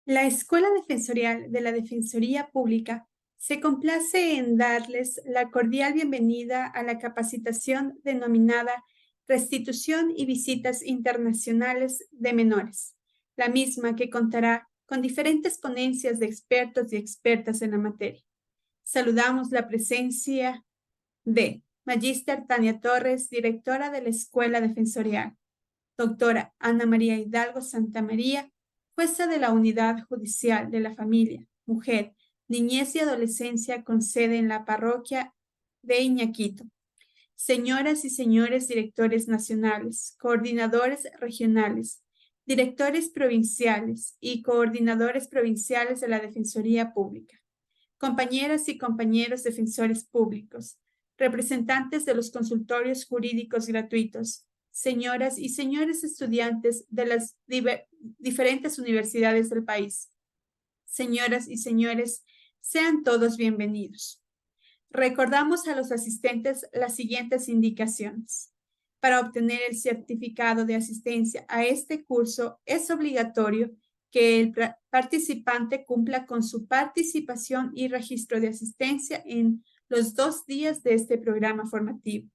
La Escuela Defensorial de la Defensoría Pública se complace en darles la cordial bienvenida a la capacitación denominada Restitución y Visitas Internacionales de Menores, la misma que contará con diferentes ponencias de expertos y expertas en la materia. Saludamos la presencia de Magíster Tania Torres, directora de la Escuela Defensorial, doctora Ana María Hidalgo Santamaría, jueza de la Unidad Judicial de la Familia, Mujer, Niñez y Adolescencia con sede en la parroquia de Iñaquito. Señoras y señores directores nacionales, coordinadores regionales, directores provinciales y coordinadores provinciales de la Defensoría Pública, compañeras y compañeros defensores públicos, representantes de los consultorios jurídicos gratuitos, señoras y señores estudiantes de las diferentes universidades del país. Señoras y señores, sean todos bienvenidos. Recordamos a los asistentes las siguientes indicaciones. Para obtener el certificado de asistencia a este curso es obligatorio que el participante cumpla con su participación y registro de asistencia en los 2 días de este programa formativo.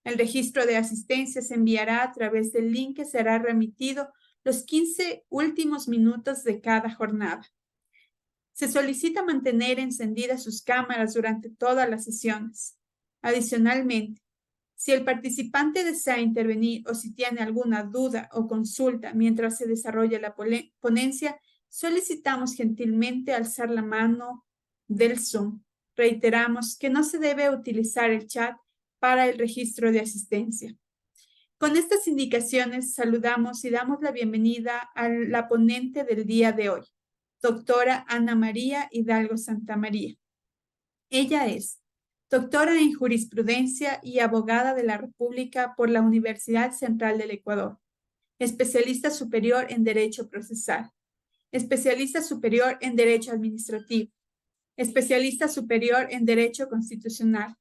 El registro de asistencia se enviará a través del link que será remitido los 15 últimos minutos de cada jornada. Se solicita mantener encendidas sus cámaras durante todas las sesiones. Adicionalmente, si el participante desea intervenir o si tiene alguna duda o consulta mientras se desarrolla la ponencia, solicitamos gentilmente alzar la mano del Zoom. Reiteramos que no se debe utilizar el chat para el registro de asistencia. Con estas indicaciones saludamos y damos la bienvenida a la ponente del día de hoy, doctora Ana María Hidalgo Santamaría. Ella es doctora en jurisprudencia y abogada de la República por la Universidad Central del Ecuador, especialista superior en Derecho Procesal, especialista superior en Derecho Administrativo, especialista superior en Derecho Constitucional,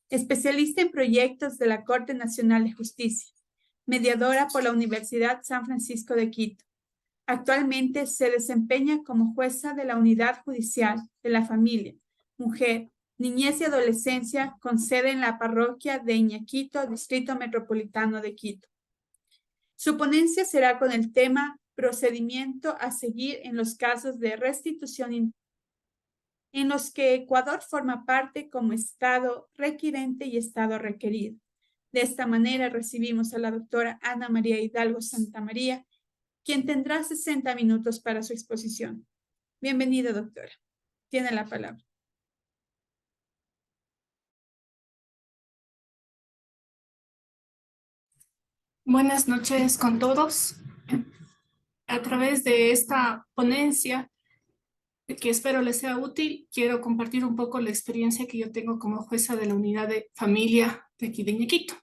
especialista en proyectos de la Corte Nacional de Justicia, mediadora por la Universidad San Francisco de Quito. Actualmente se desempeña como jueza de la Unidad Judicial de la Familia, Mujer, Niñez y Adolescencia con sede en la parroquia de Iñaquito, Distrito Metropolitano de Quito. Su ponencia será con el tema Procedimiento a seguir en los casos de restitución en los que Ecuador forma parte como Estado requirente y Estado requerido. De esta manera recibimos a la doctora Ana María Hidalgo Santamaría, quien tendrá 60 minutos para su exposición. Bienvenida, doctora. Tiene la palabra. Buenas noches con todos. A través de esta ponencia, que espero les sea útil, quiero compartir un poco la experiencia que yo tengo como jueza de la unidad de familia de aquí de Iñaquito.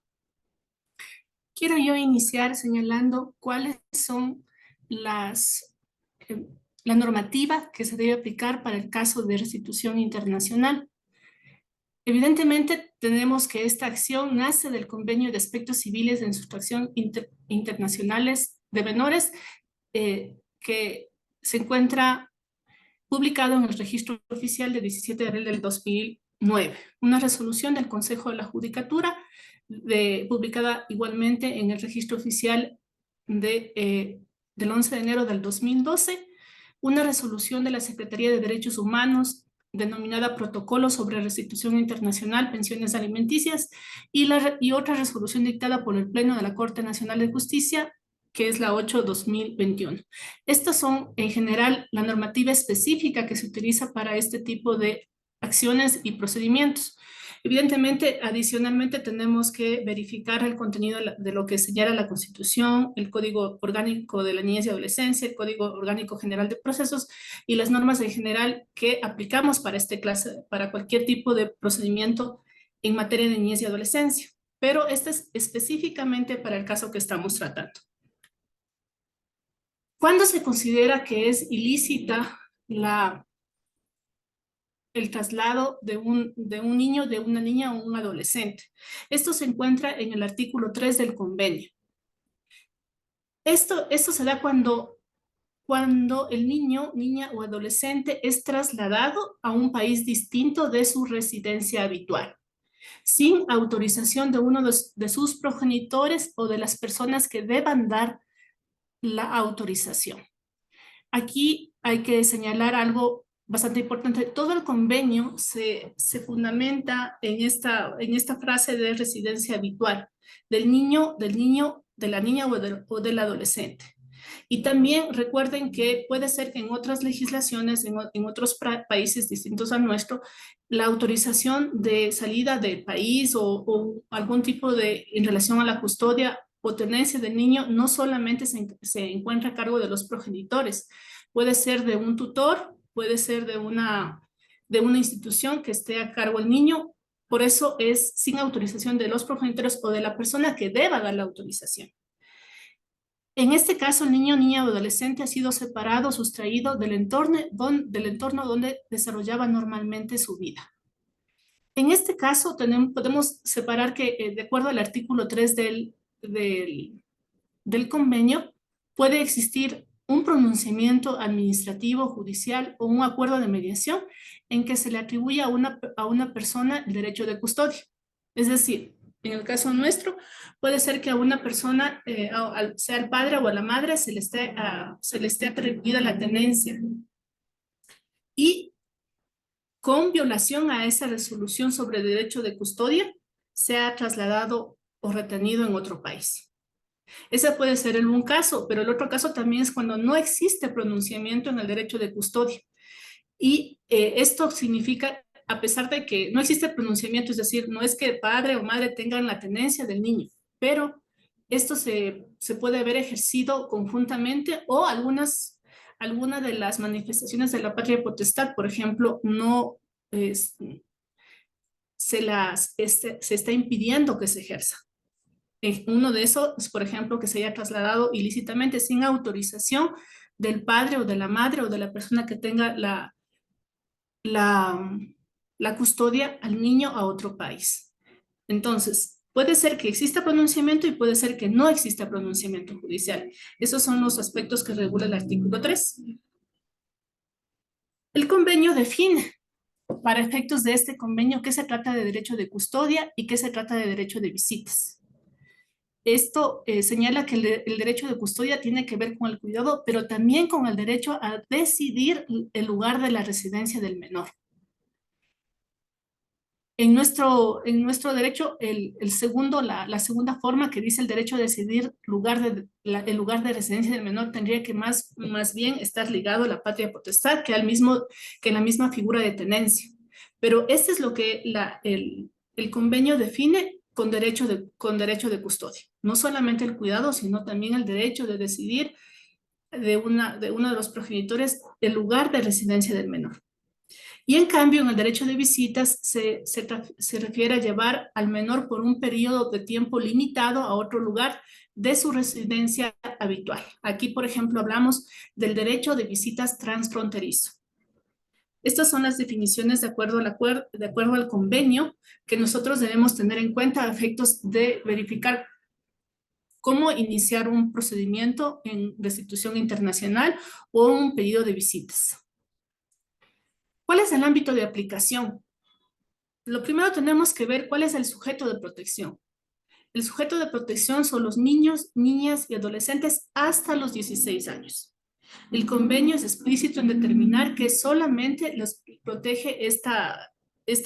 Quiero yo iniciar señalando cuáles son la normativa que se debe aplicar para el caso de restitución internacional. Evidentemente, tenemos que esta acción nace del Convenio de Aspectos Civiles de Sustracción Internacionales de Menores, que se encuentra publicado en el Registro Oficial del 17 de abril del 2009. Una resolución del Consejo de la Judicatura, publicada igualmente en el Registro Oficial del 11 de enero del 2012. Una resolución de la Secretaría de Derechos Humanos denominada Protocolo sobre Restitución Internacional, Pensiones Alimenticias, y otra resolución dictada por el Pleno de la Corte Nacional de Justicia, que es la 8/2021. Estas son, en general, la normativa específica que se utiliza para este tipo de acciones y procedimientos. Evidentemente, adicionalmente, tenemos que verificar el contenido de lo que señala la Constitución, el Código Orgánico de la Niñez y Adolescencia, el Código Orgánico General de Procesos y las normas en general que aplicamos para cualquier tipo de procedimiento en materia de niñez y adolescencia. Pero este es específicamente para el caso que estamos tratando. ¿Cuándo se considera que es ilícita el traslado de un niño, de una niña o un adolescente? Esto se encuentra en el artículo 3 del convenio. Esto se da cuando cuando el niño, niña o adolescente es trasladado a un país distinto de su residencia habitual, sin autorización de uno de sus progenitores o de las personas que deban dar la autorización. Aquí hay que señalar algo bastante importante. Todo el convenio se fundamenta en esta frase de residencia habitual del niño, de la niña o del adolescente. Y también recuerden que puede ser que en otras legislaciones, en otros países distintos al nuestro, la autorización de salida del país o algún tipo de, en relación a la custodia o tenencia del niño, no solamente se encuentra a cargo de los progenitores, puede ser de un tutor, puede ser de una institución que esté a cargo del niño, por eso es sin autorización de los progenitores o de la persona que deba dar la autorización. En este caso, el niño, niña o adolescente ha sido separado, sustraído del entorno donde desarrollaba normalmente su vida. En este caso, podemos separar que, de acuerdo al artículo 3 del convenio, puede existir un pronunciamiento administrativo, judicial o un acuerdo de mediación en que se le atribuye a una persona el derecho de custodia. Es decir, en el caso nuestro, puede ser que a una persona, sea el padre o a la madre, se le esté atribuida la tenencia. Y con violación a esa resolución sobre derecho de custodia, sea trasladado o retenido en otro país. Ese puede ser un caso, pero el otro caso también es cuando no existe pronunciamiento en el derecho de custodia. Y esto significa, a pesar de que no existe pronunciamiento, es decir, no es que padre o madre tengan la tenencia del niño, pero esto se puede haber ejercido conjuntamente o alguna de las manifestaciones de la patria potestad, por ejemplo, no se está impidiendo que se ejerza. Uno de esos es, por ejemplo, que se haya trasladado ilícitamente sin autorización del padre o de la madre o de la persona que tenga la custodia al niño a otro país. Entonces, puede ser que exista pronunciamiento y puede ser que no exista pronunciamiento judicial. Esos son los aspectos que regula el artículo 3. El convenio define, para efectos de este convenio, qué se trata de derecho de custodia y qué se trata de derecho de visitas. Esto señala que el derecho de custodia tiene que ver con el cuidado, pero también con el derecho a decidir el lugar de la residencia del menor. En nuestro derecho, la segunda forma que dice el derecho a decidir el lugar de residencia del menor tendría que más bien estar ligado a la patria potestad que la misma figura de tenencia. Pero este es lo que el convenio define con derecho de custodia. No solamente el cuidado, sino también el derecho de decidir de uno de los progenitores el lugar de residencia del menor. Y en cambio, en el derecho de visitas se refiere a llevar al menor por un periodo de tiempo limitado a otro lugar de su residencia habitual. Aquí, por ejemplo, hablamos del derecho de visitas transfronterizo. Estas son las definiciones de acuerdo al convenio que nosotros debemos tener en cuenta a efectos de verificar cómo iniciar un procedimiento en restitución internacional o un pedido de visitas. ¿Cuál es el ámbito de aplicación? Lo primero tenemos que ver cuál es el sujeto de protección. El sujeto de protección son los niños, niñas y adolescentes hasta los 16 años. El convenio es explícito en determinar que solamente los protege esta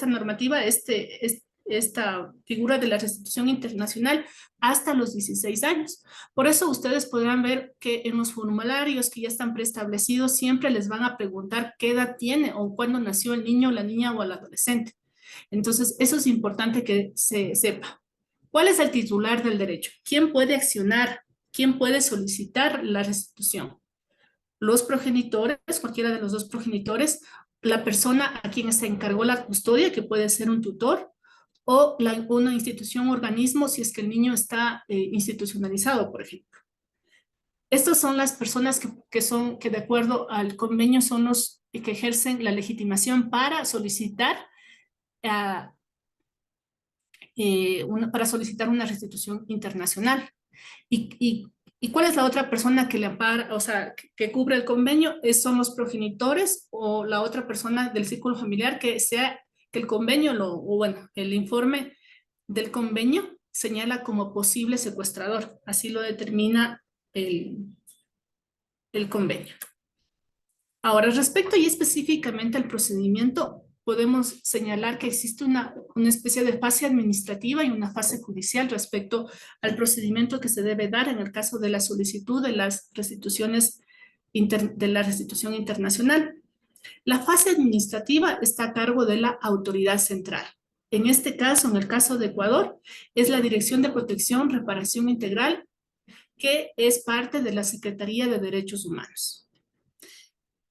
normativa, esta figura de la restitución internacional hasta los 16 años. Por eso ustedes podrán ver que en los formularios que ya están preestablecidos siempre les van a preguntar qué edad tiene o cuándo nació el niño, la niña o el adolescente. Entonces, eso es importante que se sepa. ¿Cuál es el titular del derecho? ¿Quién puede accionar? ¿Quién puede solicitar la restitución? Los progenitores, cualquiera de los dos progenitores, la persona a quien se encargó la custodia, que puede ser un tutor, o una institución o organismo si es que el niño está institucionalizado, por ejemplo. Estas son las personas que de acuerdo al convenio son los que ejercen la legitimación para solicitar una restitución internacional. Y ¿Y cuál es la otra persona que le ampara, o sea, que cubre el convenio? Son los progenitores o la otra persona del círculo familiar que sea que el convenio, o bueno, el informe del convenio señala como posible secuestrador. Así lo determina el, el convenio. Ahora, respecto y específicamente al procedimiento, podemos señalar que existe una especie de fase administrativa y una fase judicial respecto al procedimiento que se debe dar en el caso de la solicitud de las restituciones de la restitución internacional. La fase administrativa está a cargo de la autoridad central. En este caso, en el caso de Ecuador, es la Dirección de Protección, Reparación Integral, que es parte de la Secretaría de Derechos Humanos.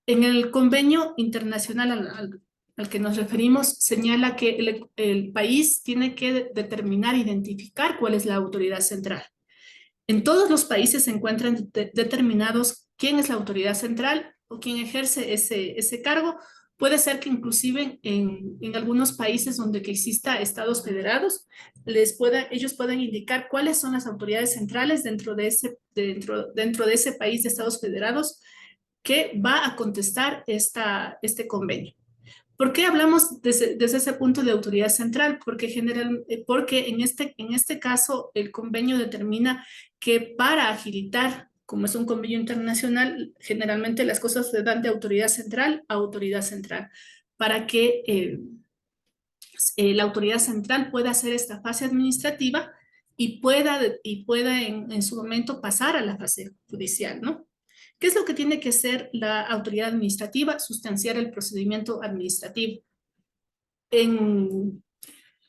En el convenio internacional al que nos referimos, señala que el país tiene que determinar, identificar cuál es la autoridad central. En todos los países se encuentran determinados quién es la autoridad central o quién ejerce ese cargo. Puede ser que inclusive en algunos países donde que exista estados federados, ellos pueden indicar cuáles son las autoridades centrales dentro de ese país de estados federados que va a contestar este convenio. ¿Por qué hablamos desde ese punto de autoridad central? Porque en este caso el convenio determina que para agilitar, como es un convenio internacional, generalmente las cosas se dan de autoridad central a autoridad central, para que la autoridad central pueda hacer esta fase administrativa y pueda en su momento pasar a la fase judicial, ¿no? ¿Qué es lo que tiene que hacer la autoridad administrativa? Sustanciar el procedimiento administrativo.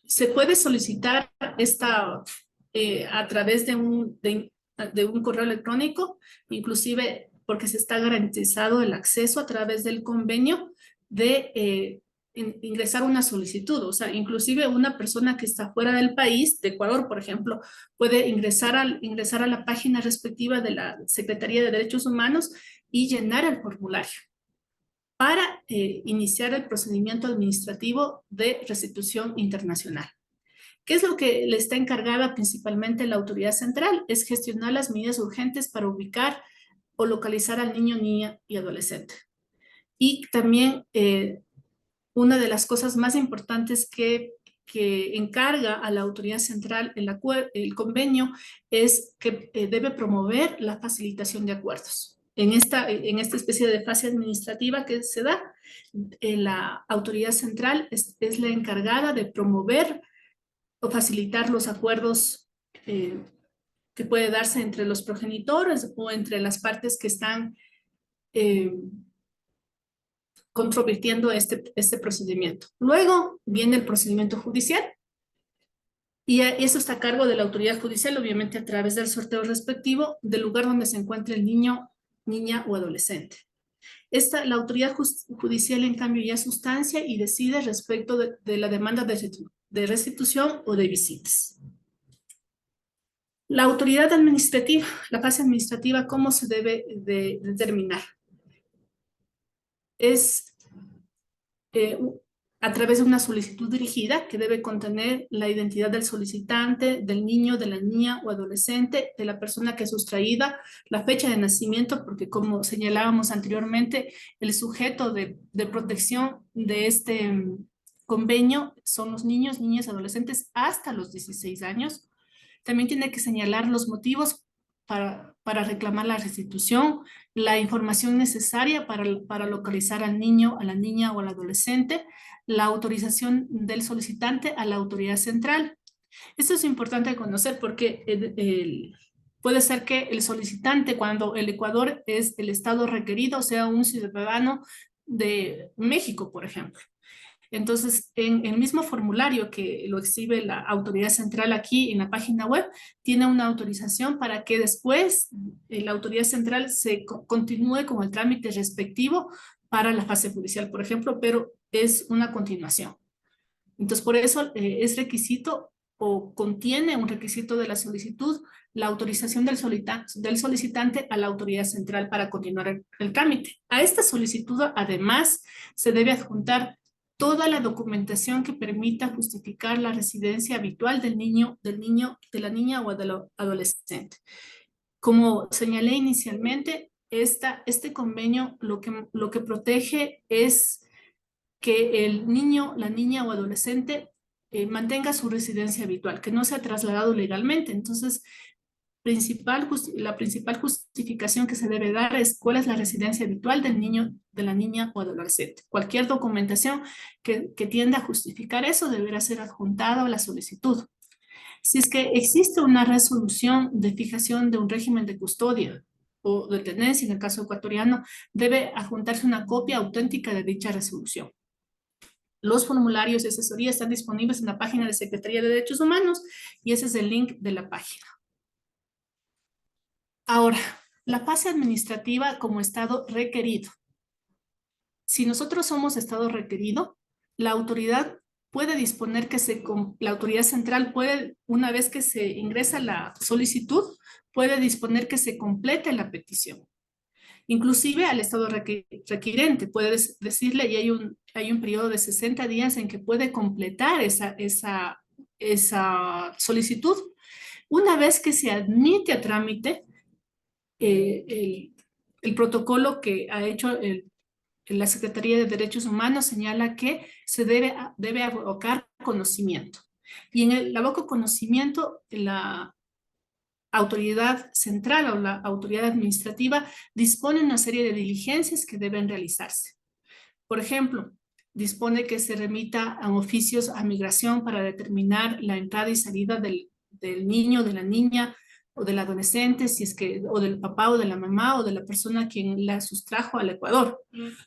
Se puede solicitar a través de un correo electrónico, inclusive porque se está garantizado el acceso a través del convenio de ingresar una solicitud. O sea, inclusive una persona que está fuera del país, de Ecuador, por ejemplo, puede ingresar a la página respectiva de la Secretaría de Derechos Humanos y llenar el formulario para iniciar el procedimiento administrativo de restitución internacional. ¿Qué es lo que le está encargada principalmente la autoridad central? Es gestionar las medidas urgentes para ubicar o localizar al niño, niña y adolescente. Y también una de las cosas más importantes que encarga a la autoridad central el convenio es que debe promover la facilitación de acuerdos. En esta especie de fase administrativa que se da, la autoridad central es la encargada de promover o facilitar los acuerdos que puede darse entre los progenitores o entre las partes que están controvirtiendo este procedimiento. Luego viene el procedimiento judicial y eso está a cargo de la autoridad judicial, obviamente a través del sorteo respectivo del lugar donde se encuentre el niño, niña o adolescente. La autoridad judicial, en cambio, ya sustancia y decide respecto de la demanda de restitución o de visitas. La autoridad administrativa, la fase administrativa, ¿cómo se debe de determinar? Es a través de una solicitud dirigida que debe contener la identidad del solicitante, del niño, de la niña o adolescente, de la persona que es sustraída, la fecha de nacimiento, porque como señalábamos anteriormente, el sujeto de protección de este convenio son los niños, niñas, adolescentes hasta los 16 años. También tiene que señalar los motivos para reclamar la restitución, la información necesaria para localizar al niño, a la niña o al adolescente, la autorización del solicitante a la autoridad central. Esto es importante conocer porque puede ser que el solicitante, cuando el Ecuador es el estado requerido, sea un ciudadano de México, por ejemplo. Entonces, en el mismo formulario que lo exhibe la autoridad central aquí en la página web, tiene una autorización para que después la autoridad central continúe con el trámite respectivo para la fase judicial, por ejemplo, pero es una continuación. Entonces, por eso es requisito o contiene un requisito de la solicitud la autorización del solicitante a la autoridad central para continuar el trámite. A esta solicitud, además, se debe adjuntar toda la documentación que permita justificar la residencia habitual del niño, de la niña o del adolescente. Como señalé inicialmente, este convenio lo que protege es que el niño, la niña o adolescente mantenga su residencia habitual, que no sea trasladado legalmente. Entonces, la principal justificación que se debe dar es cuál es la residencia habitual del niño, de la niña o adolescente. Cualquier documentación que tienda a justificar eso deberá ser adjuntado a la solicitud. Si es que existe una resolución de fijación de un régimen de custodia o de tenencia, en el caso ecuatoriano, debe adjuntarse una copia auténtica de dicha resolución. Los formularios de asesoría están disponibles en la página de Secretaría de Derechos Humanos y ese es el link de la página. Ahora, la fase administrativa como estado requerido. Si nosotros somos estado requerido, la autoridad puede disponer la autoridad central puede, una vez que se ingresa la solicitud, puede disponer que se complete la petición. Inclusive al estado requirente puede decirle y hay un periodo de 60 días en que puede completar esa solicitud. Una vez que se admite a trámite, el protocolo que ha hecho la Secretaría de Derechos Humanos señala que se debe abocar conocimiento. Y en el aboco conocimiento, la autoridad central o la autoridad administrativa dispone una serie de diligencias que deben realizarse. Por ejemplo, dispone que se remita a oficios a migración para determinar la entrada y salida del niño, de la niña o del adolescente, si es que, o del papá o de la mamá o de la persona quien la sustrajo al Ecuador.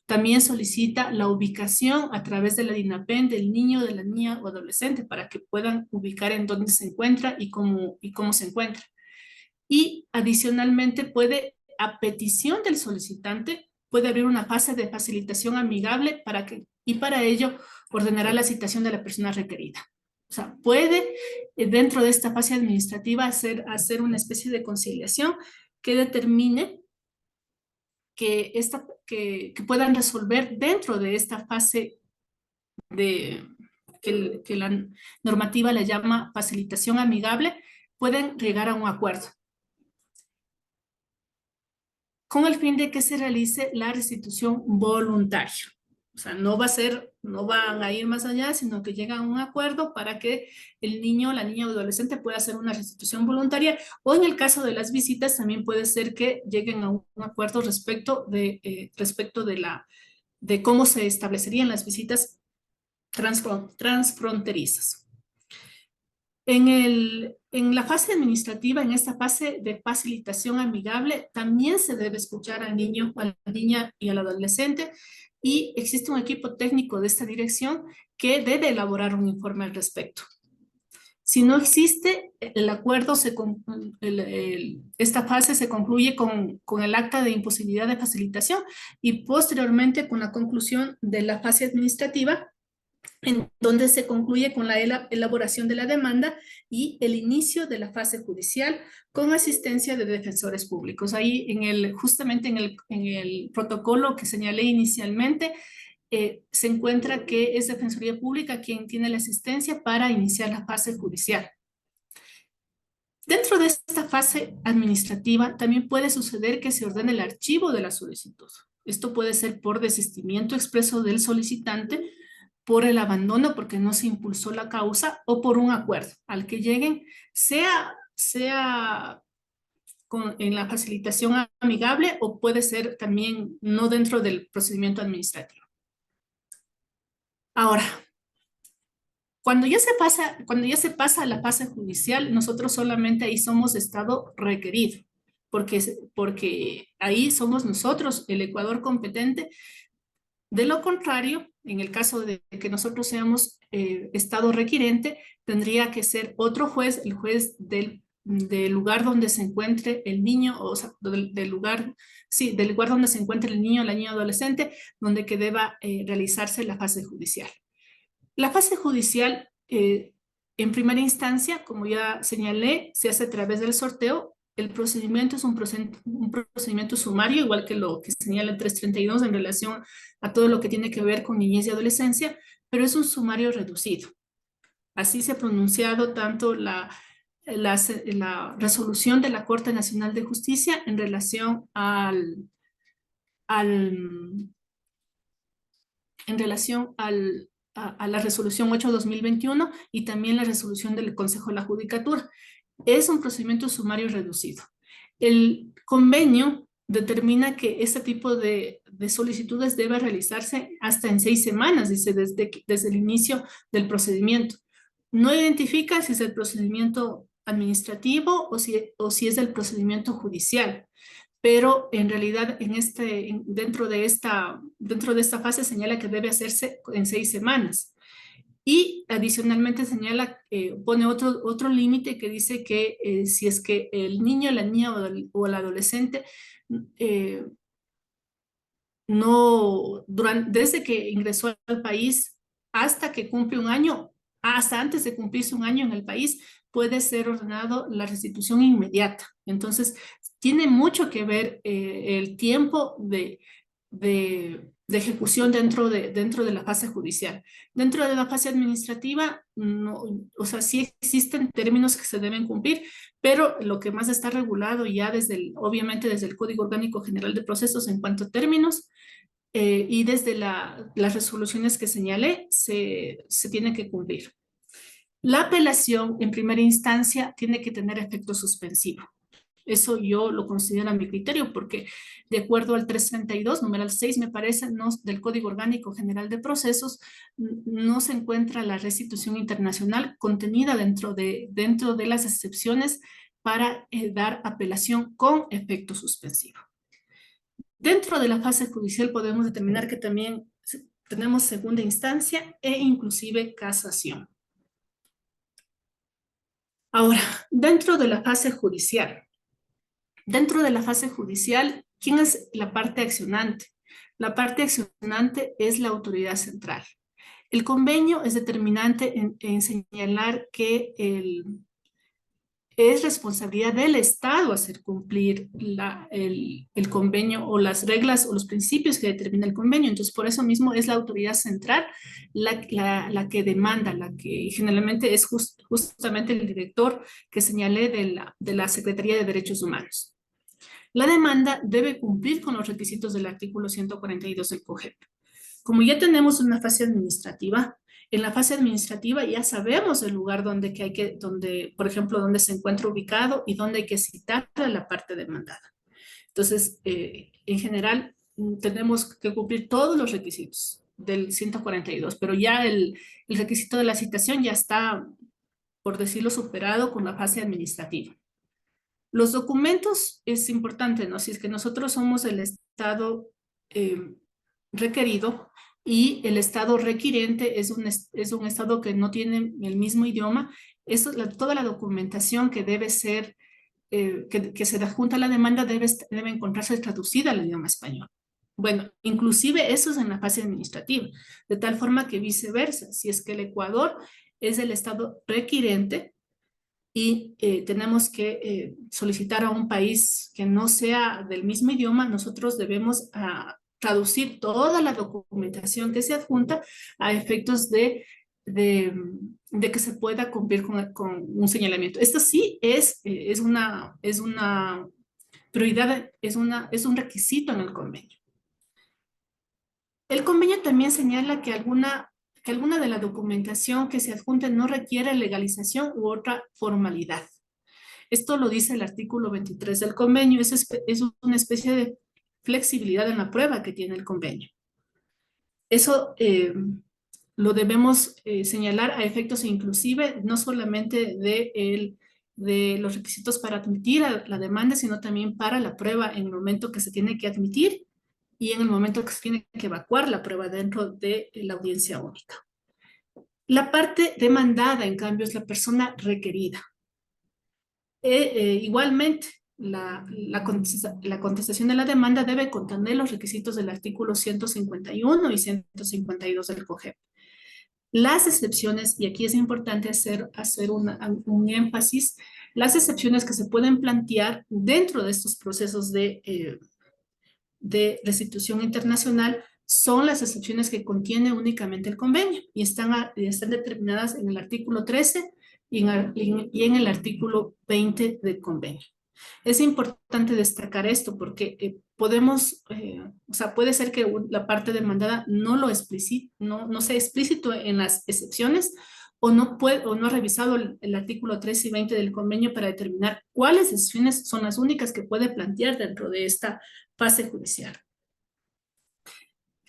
También solicita la ubicación a través de la DINAPEN del niño, de la niña o adolescente para que puedan ubicar en dónde se encuentra y cómo se encuentra. Y adicionalmente puede, a petición del solicitante, puede abrir una fase de facilitación amigable y para ello ordenará la citación de la persona requerida. O sea, puede dentro de esta fase administrativa hacer una especie de conciliación que determine que puedan resolver dentro de esta fase que la normativa le llama facilitación amigable, pueden llegar a un acuerdo con el fin de que se realice la restitución voluntaria. O sea, no van a ir más allá, sino que llegan a un acuerdo para que el niño, la niña o adolescente pueda hacer una restitución voluntaria, o en el caso de las visitas también puede ser que lleguen a un acuerdo respecto de cómo se establecerían las visitas transfronterizas. En la fase administrativa, en esta fase de facilitación amigable, también se debe escuchar al niño, a la niña y al adolescente, y existe un equipo técnico de esta dirección que debe elaborar un informe al respecto. Si no existe el acuerdo, esta fase se concluye con el acta de imposibilidad de facilitación y posteriormente con la conclusión de la fase administrativa, en donde se concluye con la elaboración de la demanda y el inicio de la fase judicial con asistencia de defensores públicos. Ahí justamente en el protocolo que señalé inicialmente, se encuentra que es Defensoría Pública quien tiene la asistencia para iniciar la fase judicial. Dentro de esta fase administrativa también puede suceder que se ordene el archivo de la solicitud. Esto puede ser por desistimiento expreso del solicitante, por el abandono porque no se impulsó la causa o por un acuerdo al que lleguen, sea en la facilitación amigable o puede ser también no dentro del procedimiento administrativo. Ahora, cuando ya se pasa a la fase judicial, nosotros solamente ahí somos estado requerido, porque ahí somos nosotros, el Ecuador competente. De lo contrario, en el caso de que nosotros seamos estado requirente, tendría que ser otro juez, el juez del lugar donde se encuentre el niño, o sea, del lugar donde se encuentre el niño o la niña adolescente, donde que deba realizarse la fase judicial. La fase judicial, en primera instancia, como ya señalé, se hace a través del sorteo. El procedimiento es un procedimiento sumario, igual que lo que señala el 332 en relación a todo lo que tiene que ver con niñez y adolescencia, pero es un sumario reducido. Así se ha pronunciado tanto la la resolución de la Corte Nacional de Justicia en relación en relación a la resolución 8/2021 y también la resolución del Consejo de la Judicatura. Es un procedimiento sumario reducido. El convenio determina que este tipo de solicitudes debe realizarse hasta en 6 semanas, dice, desde el inicio del procedimiento. No identifica si es el procedimiento administrativo o si es el procedimiento judicial, pero en realidad dentro de esta fase señala que debe hacerse en 6 semanas. Y adicionalmente señala, pone otro límite que dice que si es que el niño, la niña o el adolescente desde que ingresó al país hasta que cumple un año, hasta antes de cumplirse un año en el país, puede ser ordenado la restitución inmediata. Entonces, tiene mucho que ver el tiempo de ejecución dentro de la fase judicial. Dentro de la fase administrativa, no, o sea, sí existen términos que se deben cumplir, pero lo que más está regulado ya obviamente desde el Código Orgánico General de Procesos en cuanto a términos, y desde las resoluciones que señalé, se tiene que cumplir. La apelación en primera instancia tiene que tener efecto suspensivo. Eso yo lo considero a mi criterio porque de acuerdo al 332, numeral 6, me parece, del Código Orgánico General de Procesos, no se encuentra la restitución internacional contenida dentro de las excepciones para dar apelación con efecto suspensivo. Dentro de la fase judicial podemos determinar que también tenemos segunda instancia e inclusive casación. Ahora, dentro de la fase judicial, ¿quién es la parte accionante? La parte accionante es la autoridad central. El convenio es determinante en señalar que es responsabilidad del Estado hacer cumplir el convenio o las reglas o los principios que determina el convenio. Entonces, por eso mismo es la autoridad central la que demanda, la que generalmente es justamente el director que señalé de la Secretaría de Derechos Humanos. La demanda debe cumplir con los requisitos del artículo 142 del COGEP. Como ya tenemos una fase administrativa, en la fase administrativa ya sabemos el lugar por ejemplo, donde se encuentra ubicado y donde hay que citar a la parte demandada. Entonces, en general, tenemos que cumplir todos los requisitos del 142, pero ya el requisito de la citación ya está, por decirlo, superado con la fase administrativa. Los documentos es importante, ¿no? Si es que nosotros somos el Estado requerido y el Estado requiriente es un Estado que no tiene el mismo idioma, toda la documentación que debe ser, que se adjunta a la demanda debe encontrarse traducida al idioma español. Bueno, inclusive eso es en la fase administrativa, de tal forma que viceversa, si es que el Ecuador es el Estado requirente, y tenemos que solicitar a un país que no sea del mismo idioma, nosotros debemos traducir toda la documentación que se adjunta a efectos de que se pueda cumplir con un señalamiento. Esto sí es una prioridad, es un requisito en el convenio. El convenio también señala que alguna de la documentación que se adjunte no requiere legalización u otra formalidad. Esto lo dice el artículo 23 del convenio, es una especie de flexibilidad en la prueba que tiene el convenio. Eso lo debemos señalar a efectos inclusive, no solamente de los requisitos para admitir a la demanda, sino también para la prueba en el momento que se tiene que admitir y en el momento que se tiene que evacuar la prueba dentro de la audiencia única. La parte demandada, en cambio, es la persona requerida. Igualmente, la contestación de la demanda debe contener los requisitos del artículo 151 y 152 del COGEP. Las excepciones, y aquí es importante hacer un énfasis, las excepciones que se pueden plantear dentro de estos procesos de restitución internacional son las excepciones que contiene únicamente el convenio y están determinadas en el artículo 13 y en el artículo 20 del convenio. Es importante destacar esto porque podemos, o sea, puede ser que la parte demandada no lo explicite, no sea explícito en las excepciones o no ha revisado el artículo 13 y 20 del convenio para determinar cuáles excepciones son las únicas que puede plantear dentro de esta fase judicial.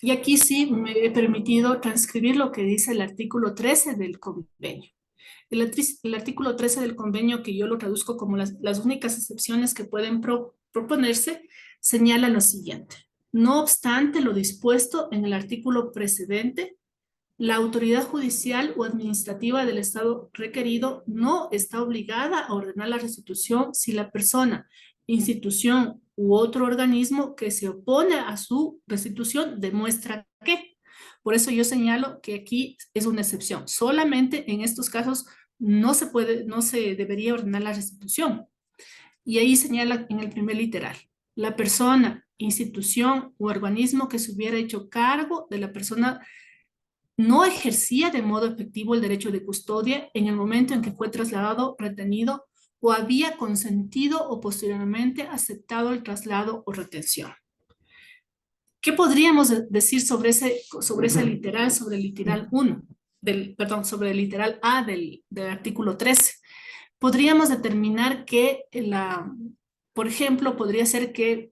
Y aquí sí me he permitido transcribir lo que dice el artículo 13 del convenio. El artículo 13 del convenio, que yo lo traduzco como las únicas excepciones que pueden proponerse, señala lo siguiente. No obstante lo dispuesto en el artículo precedente, la autoridad judicial o administrativa del Estado requerido no está obligada a ordenar la restitución si la persona, institución u otro organismo que se opone a su restitución demuestra que. Por eso yo señalo que aquí es una excepción. Solamente en estos casos no se debería ordenar la restitución. Y ahí señala en el primer literal, la persona, institución u organismo que se hubiera hecho cargo de la persona no ejercía de modo efectivo el derecho de custodia en el momento en que fue trasladado, retenido o había consentido o posteriormente aceptado el traslado o retención. ¿Qué podríamos decir sobre ese literal, sobre el literal 1, sobre el literal A del artículo 13? Podríamos determinar que por ejemplo, podría ser que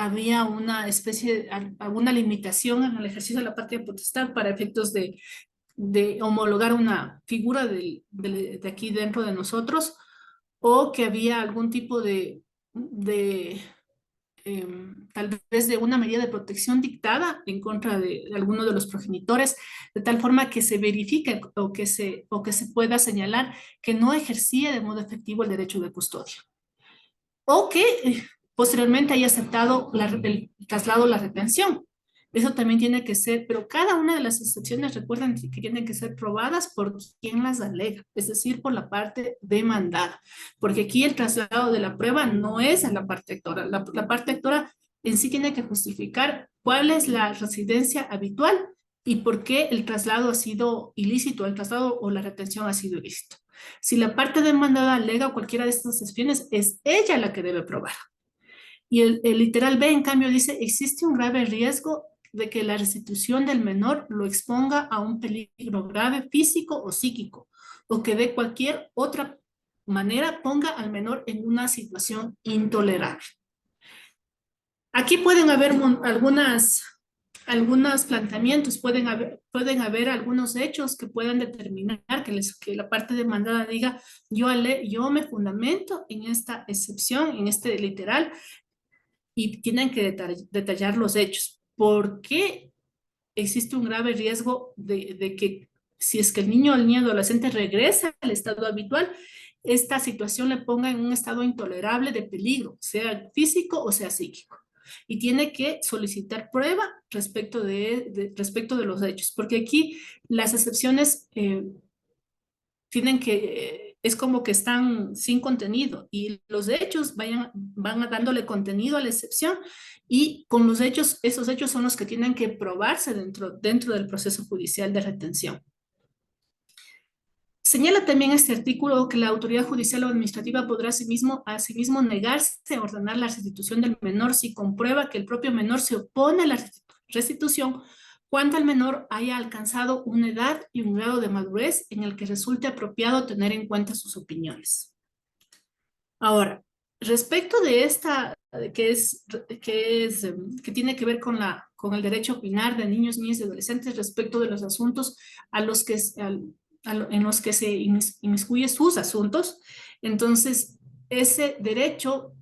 había una especie, alguna limitación en el ejercicio de la patria potestad para efectos de homologar una figura de aquí dentro de nosotros, o que había algún tipo tal vez de una medida de protección dictada en contra de alguno de los progenitores, de tal forma que se verifique o que se pueda señalar que no ejercía de modo efectivo el derecho de custodia. O que posteriormente haya aceptado el traslado o la retención. Eso también tiene que ser, pero cada una de las excepciones, recuerden que tienen que ser probadas por quien las alega, es decir, por la parte demandada, porque aquí el traslado de la prueba no es a la parte actora. La parte actora en sí tiene que justificar cuál es la residencia habitual y por qué el traslado ha sido ilícito, el traslado o la retención ha sido ilícito. Si la parte demandada alega cualquiera de estas excepciones, es ella la que debe probar. Y el literal B, en cambio, dice, existe un grave riesgo de que la restitución del menor lo exponga a un peligro grave físico o psíquico, o que de cualquier otra manera ponga al menor en una situación intolerable. Aquí pueden haber algunos planteamientos, pueden haber algunos hechos que puedan determinar que la parte demandada diga, yo me fundamento en esta excepción, en este literal, y tienen que detallar los hechos. ¿Por qué existe un grave riesgo de que si es que el niño o el niño adolescente regresa al estado habitual, esta situación le ponga en un estado intolerable de peligro, sea físico o sea psíquico? Y tiene que solicitar prueba respecto de los hechos, porque aquí las excepciones es como que están sin contenido y los hechos van dándole contenido a la excepción y con los hechos, esos hechos son los que tienen que probarse dentro del proceso judicial de retención. Señala también este artículo que la autoridad judicial o administrativa podrá asimismo negarse a ordenar la restitución del menor si comprueba que el propio menor se opone a la restitución cuando el menor haya alcanzado una edad y un grado de madurez en el que resulte apropiado tener en cuenta sus opiniones. Ahora, respecto de esta, que tiene que ver con el derecho a opinar de niños, niñas y adolescentes respecto de los asuntos en los que se inmiscuye sus asuntos, entonces ese derecho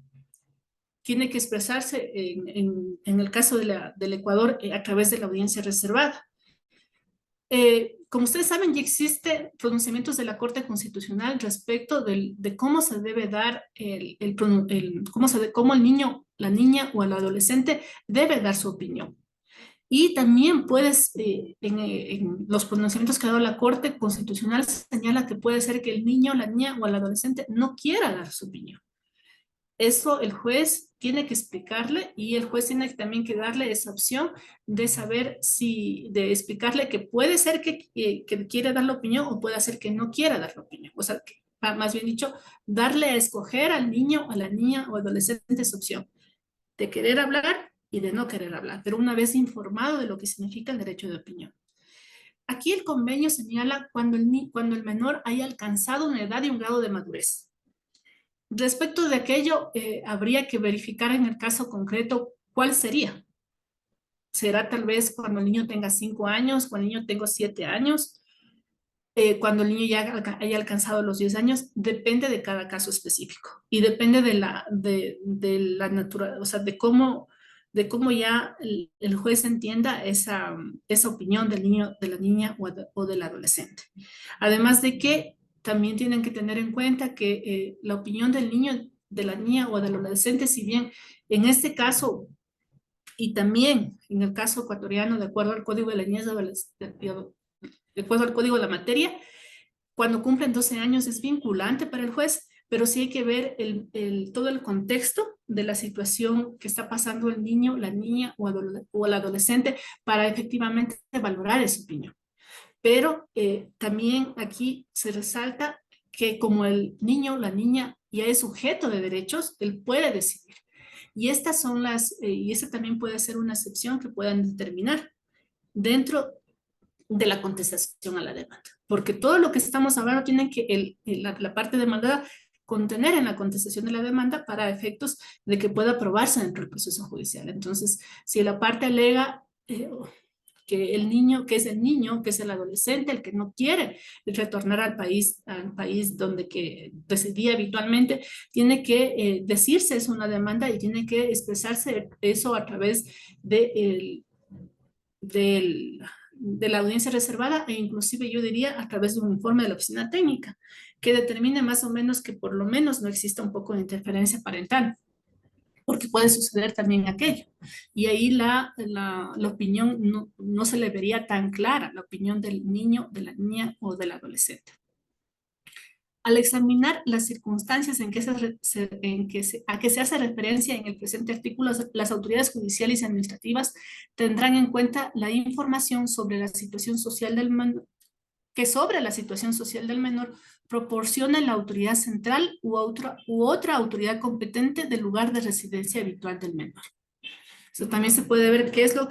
tiene que expresarse en el caso del Ecuador a través de la audiencia reservada. Como ustedes saben, ya existen pronunciamientos de la Corte Constitucional respecto de cómo se debe dar cómo el niño, la niña o el adolescente debe dar su opinión. Y también en los pronunciamientos que ha dado la Corte Constitucional señala que puede ser que el niño, la niña o el adolescente no quiera dar su opinión. Eso el juez tiene que explicarle y el juez tiene también que darle esa opción de saber de explicarle que puede ser que quiere dar la opinión o puede ser que no quiera dar la opinión. O sea, más bien dicho, darle a escoger al niño, a la niña o adolescente esa opción de querer hablar y de no querer hablar, pero una vez informado de lo que significa el derecho de opinión. Aquí el convenio señala cuando el menor haya alcanzado una edad y un grado de madurez. Respecto de aquello, habría que verificar en el caso concreto cuál sería. ¿Será tal vez cuando el niño tenga 5 años, cuando el niño tenga 7 años, cuando el niño ya haya alcanzado los 10 años? Depende de cada caso específico y depende de la naturaleza, o sea, de cómo ya el juez entienda esa opinión del niño, de la niña o del adolescente. Además de que también tienen que tener en cuenta que la opinión del niño, de la niña o del adolescente, si bien en este caso y también en el caso ecuatoriano, de acuerdo al Código de la Niñez, de acuerdo al Código de la Materia, cuando cumplen 12 años es vinculante para el juez, pero sí hay que ver todo el contexto de la situación que está pasando el niño, la niña o el adolescente para efectivamente valorar esa opinión. Pero también aquí se resalta que como el niño, la niña ya es sujeto de derechos, él puede decidir. Y estas son y esa también puede ser una excepción que puedan determinar dentro de la contestación a la demanda. Porque todo lo que estamos hablando tiene que la parte demandada contener en la contestación de la demanda para efectos de que pueda aprobarse dentro del proceso judicial. Entonces, si la parte alega que el niño, que es el adolescente, el que no quiere retornar al país donde que residía habitualmente, tiene que decirse es una demanda y tiene que expresarse eso a través de la audiencia reservada e inclusive yo diría a través de un informe de la oficina técnica que determine más o menos que por lo menos no exista un poco de interferencia parental, porque puede suceder también aquello. Y ahí la opinión no se le vería tan clara, la opinión del niño, de la niña o del adolescente. Al examinar las circunstancias a que se hace referencia en el presente artículo, las autoridades judiciales y administrativas tendrán en cuenta la información sobre la situación social del menor, proporciona la autoridad central u otra autoridad competente del lugar de residencia habitual del menor. So, también se puede ver qué es lo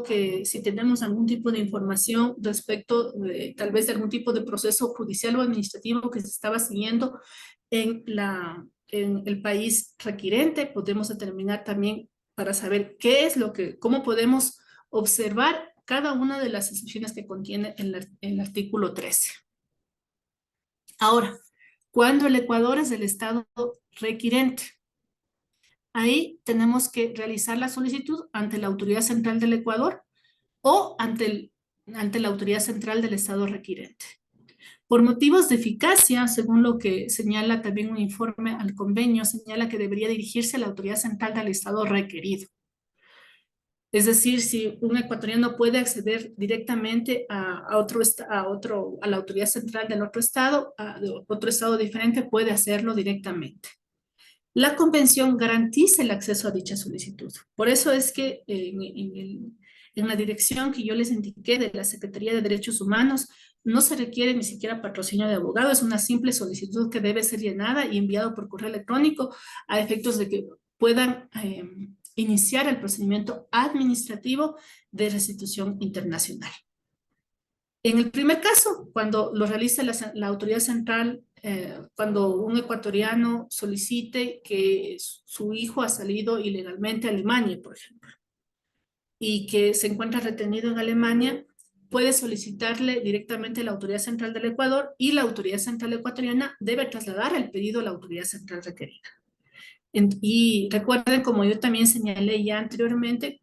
que, si tenemos algún tipo de información respecto de tal vez de algún tipo de proceso judicial o administrativo que se estaba siguiendo en el país requirente, podemos determinar también para saber cómo podemos observar cada una de las excepciones que contiene el artículo 13. Ahora, cuando el Ecuador es el estado requirente, ahí tenemos que realizar la solicitud ante la Autoridad Central del Ecuador o ante la Autoridad Central del Estado requirente. Por motivos de eficacia, según lo que señala también un informe al convenio, señala que debería dirigirse a la Autoridad Central del Estado requerido. Es decir, si un ecuatoriano puede acceder directamente a la autoridad central del otro estado, de otro estado diferente, puede hacerlo directamente. La convención garantiza el acceso a dicha solicitud. Por eso es que en la dirección que yo les indiqué de la Secretaría de Derechos Humanos, no se requiere ni siquiera patrocinio de abogado, es una simple solicitud que debe ser llenada y enviado por correo electrónico a efectos de que puedan iniciar el procedimiento administrativo de restitución internacional. En el primer caso, cuando lo realiza la autoridad central, cuando un ecuatoriano solicite que su hijo ha salido ilegalmente a Alemania, por ejemplo, y que se encuentra retenido en Alemania, puede solicitarle directamente a la autoridad central del Ecuador y la autoridad central ecuatoriana debe trasladar el pedido a la autoridad central requerida. Y recuerden, como yo también señalé ya anteriormente,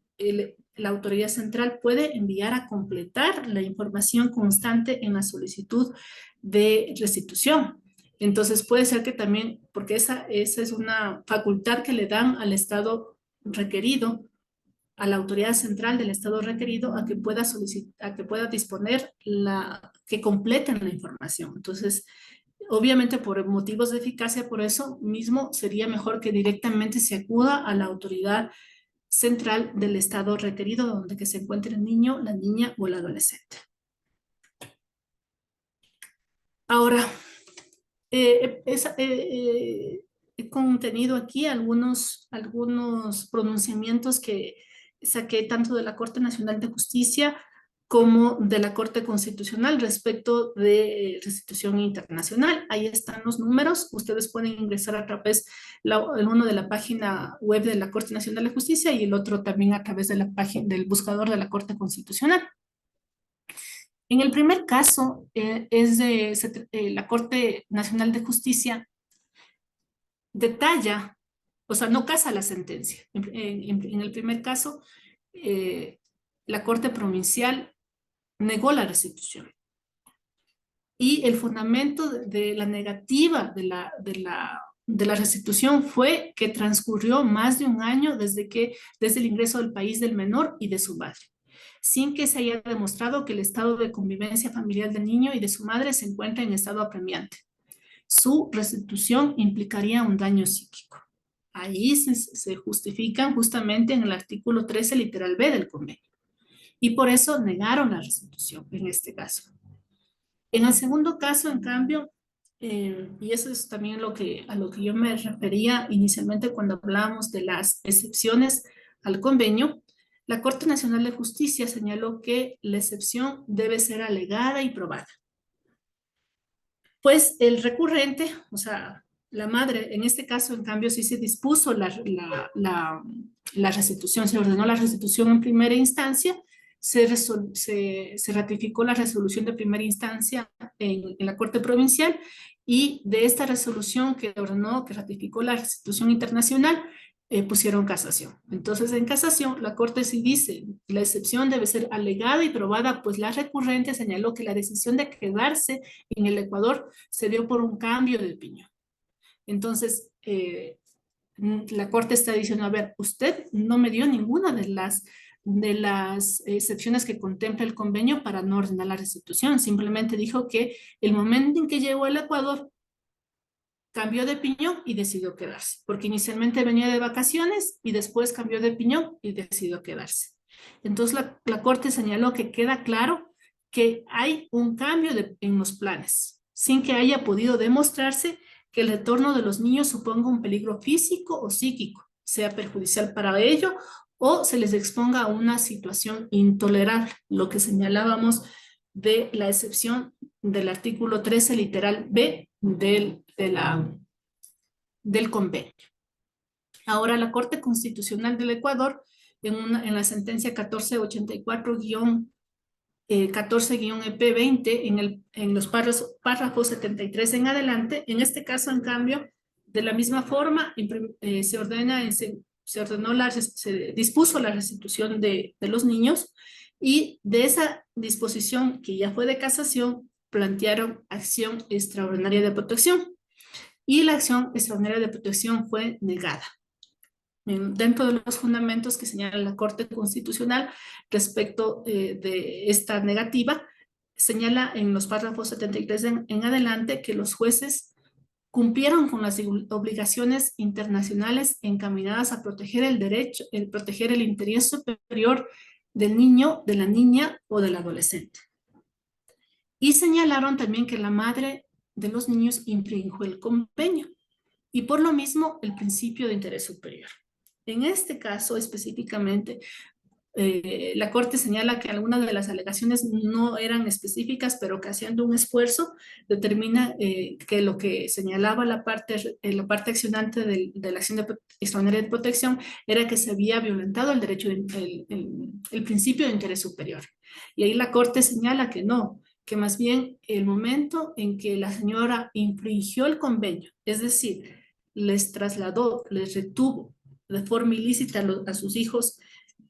la autoridad central puede enviar a completar la información constante en la solicitud de restitución. Entonces puede ser que también, porque esa es una facultad que le dan al Estado requerido, a la autoridad central del Estado requerido, a que pueda disponer que completen la información. Entonces, obviamente por motivos de eficacia, por eso mismo sería mejor que directamente se acuda a la autoridad central del estado requerido donde que se encuentre el niño, la niña o el adolescente. Ahora, He contenido aquí algunos pronunciamientos que saqué tanto de la Corte Nacional de Justicia como de la Corte Constitucional respecto de restitución internacional. Ahí están los números. Ustedes pueden ingresar a través, el uno de la página web de la Corte Nacional de Justicia y el otro también a través de la página del buscador de la Corte Constitucional. En el primer caso, la Corte Nacional de Justicia detalla, o sea, no casa la sentencia. En el primer caso, la Corte Provincial negó la restitución. Y el fundamento de la negativa de la restitución fue que transcurrió más de un año desde el ingreso del país del menor y de su madre, sin que se haya demostrado que el estado de convivencia familiar del niño y de su madre se encuentra en estado apremiante. Su restitución implicaría un daño psíquico. Ahí se justifican justamente en el artículo 13, literal B del convenio. Y por eso negaron la restitución en este caso. En el segundo caso, en cambio, y eso es también a lo que yo me refería inicialmente cuando hablábamos de las excepciones al convenio, la Corte Nacional de Justicia señaló que la excepción debe ser alegada y probada. Pues el recurrente, o sea, la madre, en este caso, en cambio, sí se dispuso la restitución, se ordenó la restitución en primera instancia, se ratificó la resolución de primera instancia en la Corte Provincial y de esta resolución que ordenó, que ratificó la restitución internacional, pusieron casación. Entonces, en casación, la Corte sí dice, la excepción debe ser alegada y probada, pues la recurrente señaló que la decisión de quedarse en el Ecuador se dio por un cambio de opinión. Entonces, la Corte está diciendo, a ver, usted no me dio ninguna de las excepciones que contempla el convenio para no ordenar la restitución. Simplemente dijo que el momento en que llegó al Ecuador, cambió de opinión y decidió quedarse, porque inicialmente venía de vacaciones y después cambió de opinión y decidió quedarse. Entonces la Corte señaló que queda claro que hay un cambio en los planes, sin que haya podido demostrarse que el retorno de los niños suponga un peligro físico o psíquico, sea perjudicial para ello o se les exponga a una situación intolerable, lo que señalábamos de la excepción del artículo 13, literal B del convenio. Ahora, la Corte Constitucional del Ecuador, en la sentencia 1480-14-EP20, en los párrafos 73 en adelante, en este caso, en cambio, de la misma forma, se dispuso la restitución de los niños y de esa disposición que ya fue de casación, plantearon acción extraordinaria de protección y la acción extraordinaria de protección fue negada. Dentro de los fundamentos que señala la Corte Constitucional respecto de esta negativa, señala en los párrafos 73 en adelante que los jueces cumplieron con las obligaciones internacionales encaminadas a proteger proteger el interés superior del niño, de la niña o del adolescente. Y señalaron también que la madre de los niños infringió el convenio y por lo mismo el principio de interés superior. En este caso específicamente, la Corte señala que algunas de las alegaciones no eran específicas, pero que haciendo un esfuerzo determina que lo que señalaba la parte accionante de la acción extraordinaria de protección era que se había violentado el derecho, el principio de interés superior. Y ahí la Corte señala que no, que más bien el momento en que la señora infringió el convenio, es decir, les trasladó, les retuvo de forma ilícita a sus hijos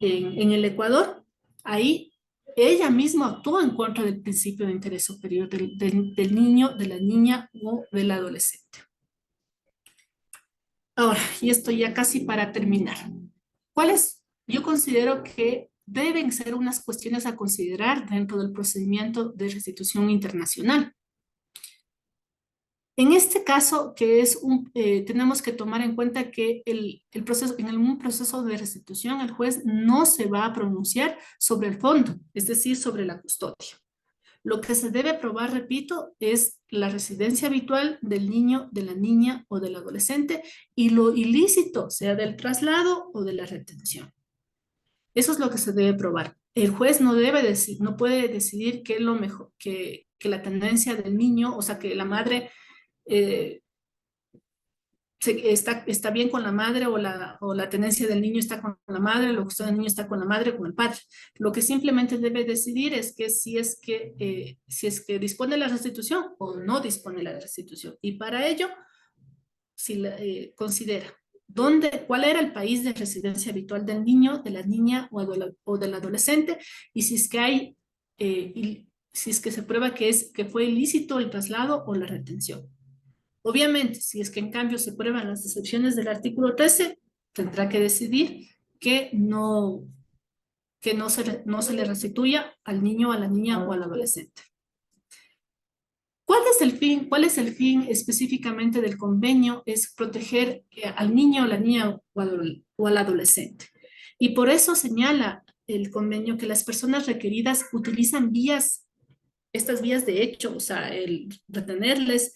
en el Ecuador, ahí ella misma actuó en contra del principio de interés superior del niño, de la niña o del adolescente. Ahora, y esto ya casi para terminar. ¿Cuáles? Yo considero que deben ser unas cuestiones a considerar dentro del procedimiento de restitución internacional. En este caso, tenemos que tomar en cuenta que en un proceso de restitución, el juez no se va a pronunciar sobre el fondo, es decir, sobre la custodia. Lo que se debe probar, repito, es la residencia habitual del niño, de la niña o del adolescente y lo ilícito, sea del traslado o de la retención. Eso es lo que se debe probar. El juez no debe decir, no puede decidir qué es lo mejor, que la tendencia del niño, o sea, que la madre eh, está bien con la madre o la tenencia del niño está con la madre, lo que está del niño está con la madre o con el padre. Lo que simplemente debe decidir es que si es que dispone la restitución o no dispone la restitución. Y para ello, si considera cuál era el país de residencia habitual del niño, de la niña o del adolescente, y si es que hay, si es que se prueba que fue ilícito el traslado o la retención. Obviamente, si es que en cambio se prueban las excepciones del artículo 13, tendrá que decidir que no se le restituya al niño, a la niña o al adolescente. ¿Cuál es el fin? ¿Cuál es el fin específicamente del convenio? Es proteger al niño, a la niña o al adolescente. Y por eso señala el convenio que las personas requeridas utilizan estas vías de hecho, o sea, el retenerles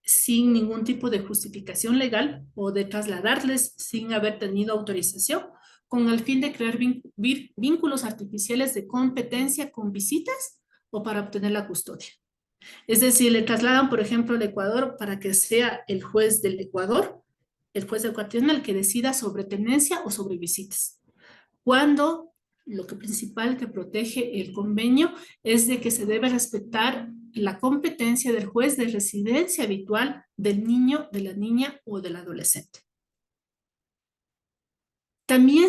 sin ningún tipo de justificación legal o de trasladarles sin haber tenido autorización, con el fin de crear vínculos artificiales de competencia con visitas o para obtener la custodia. Es decir, le trasladan, por ejemplo, al Ecuador para que sea el juez del Ecuador, el juez ecuatoriano, el que decida sobre tenencia o sobre visitas. Cuando lo que principal que protege el convenio es de que se debe respetar la competencia del juez de residencia habitual del niño, de la niña o del adolescente. También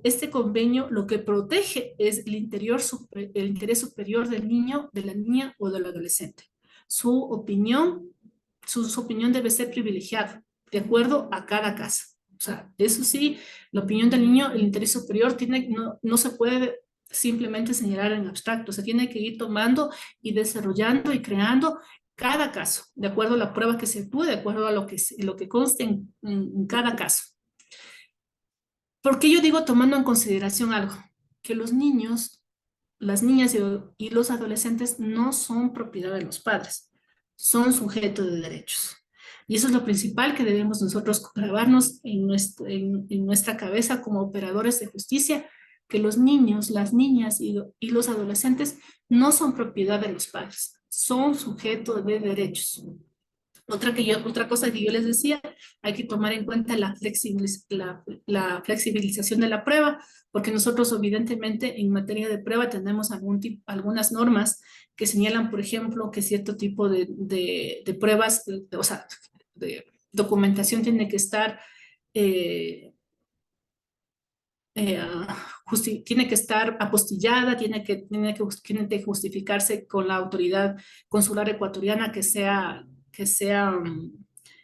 este convenio lo que protege es el interés superior del niño, de la niña o del adolescente. Su opinión debe ser privilegiada de acuerdo a cada caso. O sea, eso sí, la opinión del niño, el interés superior no se puede simplemente señalar en abstracto, se tiene que ir tomando y desarrollando y creando cada caso, de acuerdo a la prueba que se actúe, de acuerdo a lo que conste en cada caso. Porque yo digo tomando en consideración algo, que los niños, las niñas y los adolescentes no son propiedad de los padres, son sujetos de derechos. Y eso es lo principal que debemos nosotros grabarnos en nuestra cabeza como operadores de justicia, que los niños, las niñas y los adolescentes no son propiedad de los padres, son sujetos de derechos. Otra cosa que yo les decía, hay que tomar en cuenta la flexibilización de la prueba, porque nosotros evidentemente en materia de prueba tenemos algunas normas que señalan, por ejemplo, que cierto tipo de pruebas, o sea, de documentación tiene que estar tiene que estar apostillada, tiene que justificarse con la autoridad consular ecuatoriana que sea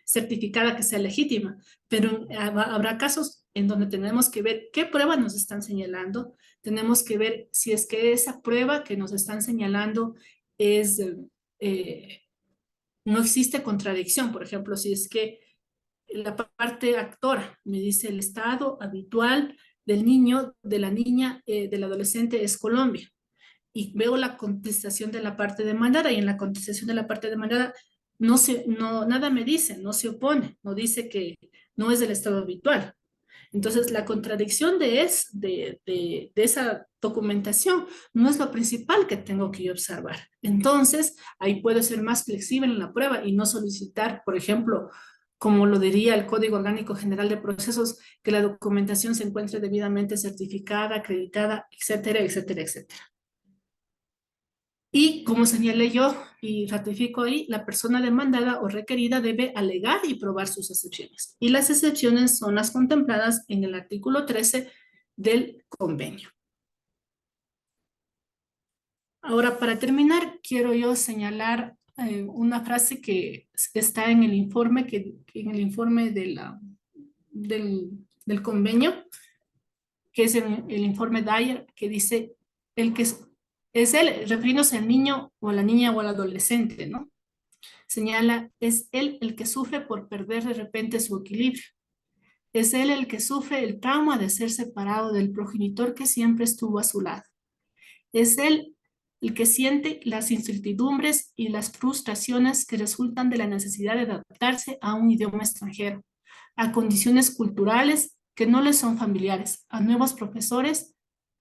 certificada, que sea legítima. Pero habrá casos en donde tenemos que ver qué prueba nos están señalando, tenemos que ver si es que esa prueba que nos están señalando eh, no existe contradicción. Por ejemplo, si es que la parte actora me dice el estado habitual del niño, de la niña, del adolescente es Colombia. Y veo la contestación de la parte demandada y en la contestación de la parte demandada nada me dice, no se opone, no dice que no es del estado habitual. Entonces, la contradicción de esa documentación no es lo principal que tengo que observar. Entonces, ahí puedo ser más flexible en la prueba y no solicitar, por ejemplo, como lo diría el Código Orgánico General de Procesos, que la documentación se encuentre debidamente certificada, acreditada, etcétera, etcétera, etcétera. Y como señalé yo y ratifico ahí, la persona demandada o requerida debe alegar y probar sus excepciones. Y las excepciones son las contempladas en el artículo 13 del convenio. Ahora, para terminar, quiero yo señalar una frase que está en el informe, del convenio, que es el informe Dyer, que dice el que es él, refiriéndose al niño o a la niña o al adolescente, ¿no? Señala, es él el que sufre por perder de repente su equilibrio. Es él el que sufre el trauma de ser separado del progenitor que siempre estuvo a su lado. Es él el que siente las incertidumbres y las frustraciones que resultan de la necesidad de adaptarse a un idioma extranjero, a condiciones culturales que no les son familiares, a nuevos profesores,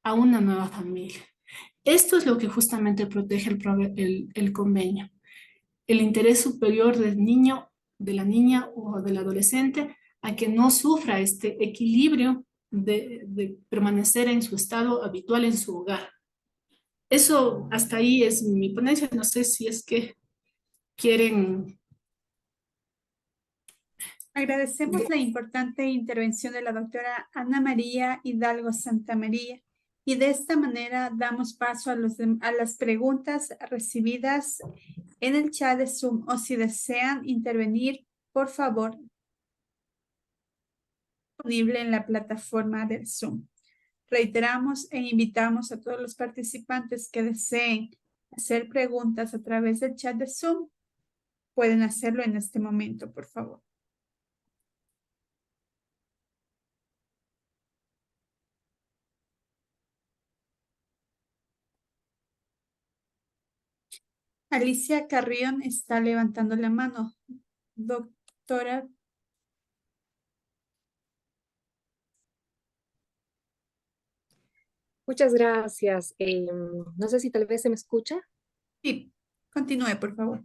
a una nueva familia. Esto es lo que justamente protege el convenio. El interés superior del niño, de la niña o del adolescente, a que no sufra este equilibrio de permanecer en su estado habitual en su hogar. Eso, hasta ahí es mi ponencia. No sé si es que quieren. Agradecemos la importante intervención de la doctora Ana María Hidalgo Santamaría y de esta manera damos paso a las preguntas recibidas en el chat de Zoom o si desean intervenir, por favor, disponible en la plataforma del Zoom. Reiteramos e invitamos a todos los participantes que deseen hacer preguntas a través del chat de Zoom. Pueden hacerlo en este momento, por favor. Alicia Carrión está levantando la mano. Doctora. Muchas gracias. No sé si tal vez se me escucha. Sí, continúe, por favor.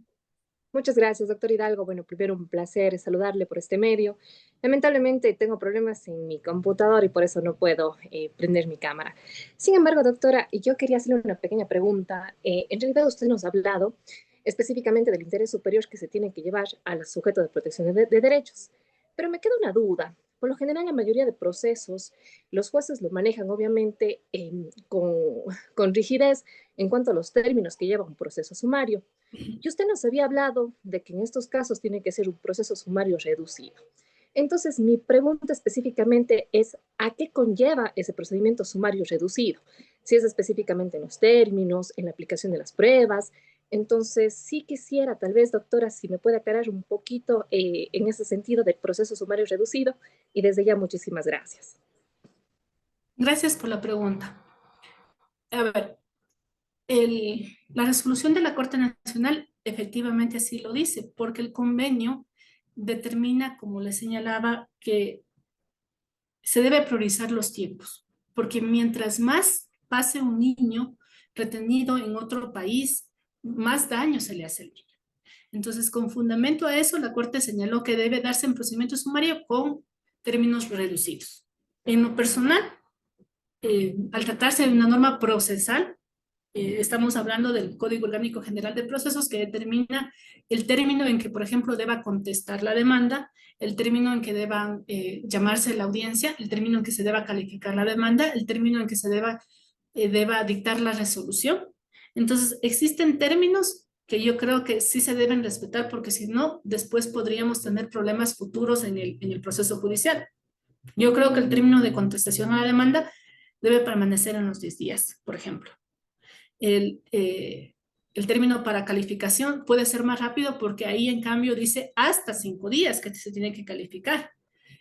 Muchas gracias, doctor Hidalgo. Bueno, primero un placer saludarle por este medio. Lamentablemente tengo problemas en mi computador y por eso no puedo prender mi cámara. Sin embargo, doctora, yo quería hacerle una pequeña pregunta. En realidad usted nos ha hablado específicamente del interés superior que se tiene que llevar al sujeto de protección de derechos. Pero me queda una duda. Por lo general, la mayoría de procesos, los jueces lo manejan obviamente con rigidez en cuanto a los términos que lleva un proceso sumario. Y usted nos había hablado de que en estos casos tiene que ser un proceso sumario reducido. Entonces, mi pregunta específicamente es, ¿a qué conlleva ese procedimiento sumario reducido? Si es específicamente en los términos, en la aplicación de las pruebas. Entonces, sí quisiera, tal vez, doctora, si me puede aclarar un poquito en ese sentido del proceso sumario reducido. Y desde ya, muchísimas gracias. Gracias por la pregunta. A ver, la resolución de la Corte Nacional efectivamente así lo dice, porque el convenio determina, como le señalaba, que se debe priorizar los tiempos, porque mientras más pase un niño retenido en otro país, más daño se le hace al niño. Entonces, con fundamento a eso, la Corte señaló que debe darse en procedimiento sumario con términos reducidos. En lo personal, al tratarse de una norma procesal, estamos hablando del Código Orgánico General de Procesos que determina el término en que, por ejemplo, deba contestar la demanda, el término en que deba llamarse la audiencia, el término en que se deba calificar la demanda, el término en que se deba dictar la resolución. Entonces, existen términos que yo creo que sí se deben respetar porque si no, después podríamos tener problemas futuros en el proceso judicial. Yo creo que el término de contestación a la demanda debe permanecer en los 10 días, por ejemplo. El término para calificación puede ser más rápido porque ahí en cambio dice hasta 5 días que se tiene que calificar.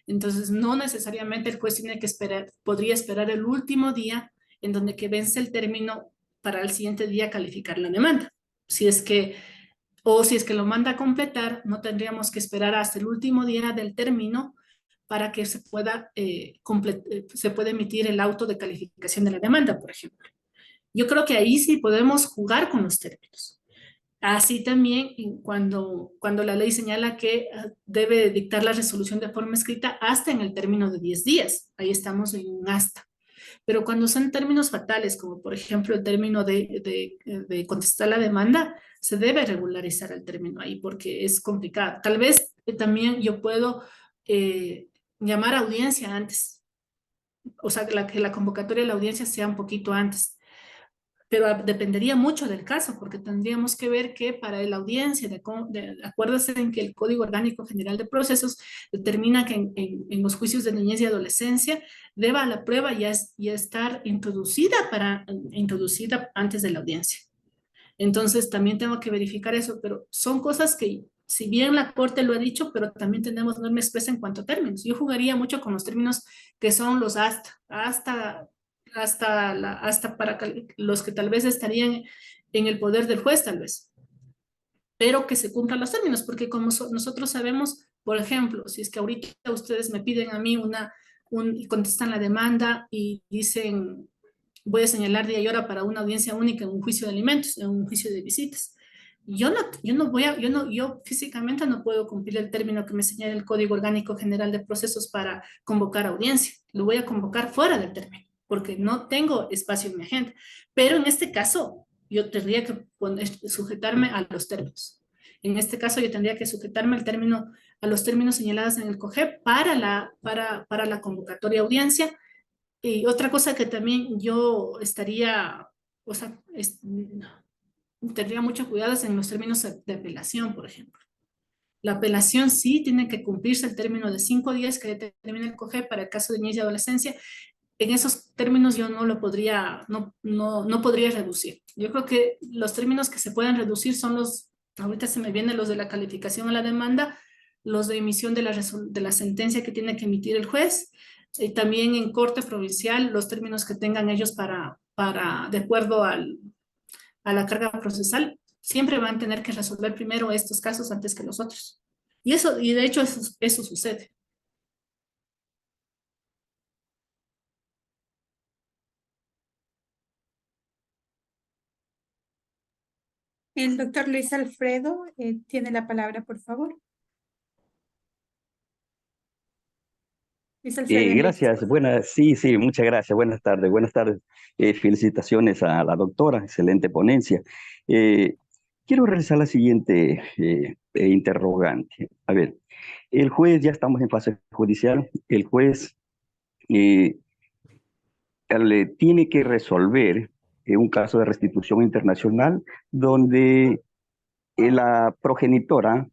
Entonces no necesariamente el juez tiene que esperar, podría esperar el último día en donde que vence el término para el siguiente día calificar la demanda. Si es que lo manda a completar, no tendríamos que esperar hasta el último día del término para que se pueda emitir el auto de calificación de la demanda, por ejemplo. Yo creo que ahí sí podemos jugar con los términos. Así también cuando la ley señala que debe dictar la resolución de forma escrita hasta en el término de 10 días. Ahí estamos en un hasta. Pero cuando son términos fatales, como por ejemplo el término de contestar la demanda, se debe regularizar el término ahí porque es complicado. Tal vez también yo puedo llamar a audiencia antes. O sea, que la convocatoria de la audiencia sea un poquito antes, pero dependería mucho del caso, porque tendríamos que ver que para la audiencia, acuérdense en que el Código Orgánico General de Procesos determina que en los juicios de niñez y adolescencia deba la prueba ya estar introducida antes de la audiencia. Entonces también tengo que verificar eso, pero son cosas que si bien la Corte lo ha dicho, pero también tenemos norma expresa en cuanto a términos. Yo jugaría mucho con los términos que son los hasta para los que tal vez estarían en el poder del juez tal vez, pero que se cumplan los términos, porque como nosotros sabemos, por ejemplo, si es que ahorita ustedes me piden a mí y contestan la demanda y dicen, voy a señalar día y hora para una audiencia única en un juicio de alimentos, en un juicio de visitas. Yo físicamente no puedo cumplir el término que me señala el Código Orgánico General de Procesos para convocar audiencia. Lo voy a convocar fuera del término, porque no tengo espacio en mi agenda. Pero en este caso, yo tendría que sujetarme a los términos. En este caso, yo tendría que sujetarme a los términos señalados en el COGEP para la convocatoria audiencia. Y otra cosa que también yo estaría, o sea, tendría mucho cuidado en los términos de apelación, por ejemplo. La apelación sí tiene que cumplirse el término de 5 días que determina el COGEP para el caso de niñez y adolescencia. En esos términos yo no lo podría, no podría reducir. Yo creo que los términos que se pueden reducir son ahorita se me vienen los de la calificación a la demanda, los de emisión de la sentencia que tiene que emitir el juez, y también en corte provincial, los términos que tengan ellos de acuerdo a la carga procesal, siempre van a tener que resolver primero estos casos antes que los otros. Y de hecho eso sucede. El doctor Luis Alfredo tiene la palabra, por favor. Luis Alfredo Enríquez. Gracias, sí, muchas gracias, buenas tardes, buenas tardes. Felicitaciones a la doctora, excelente ponencia. Quiero realizar la siguiente interrogante. A ver, el juez, ya estamos en fase judicial, el juez le tiene que resolver un caso de restitución internacional donde la progenitora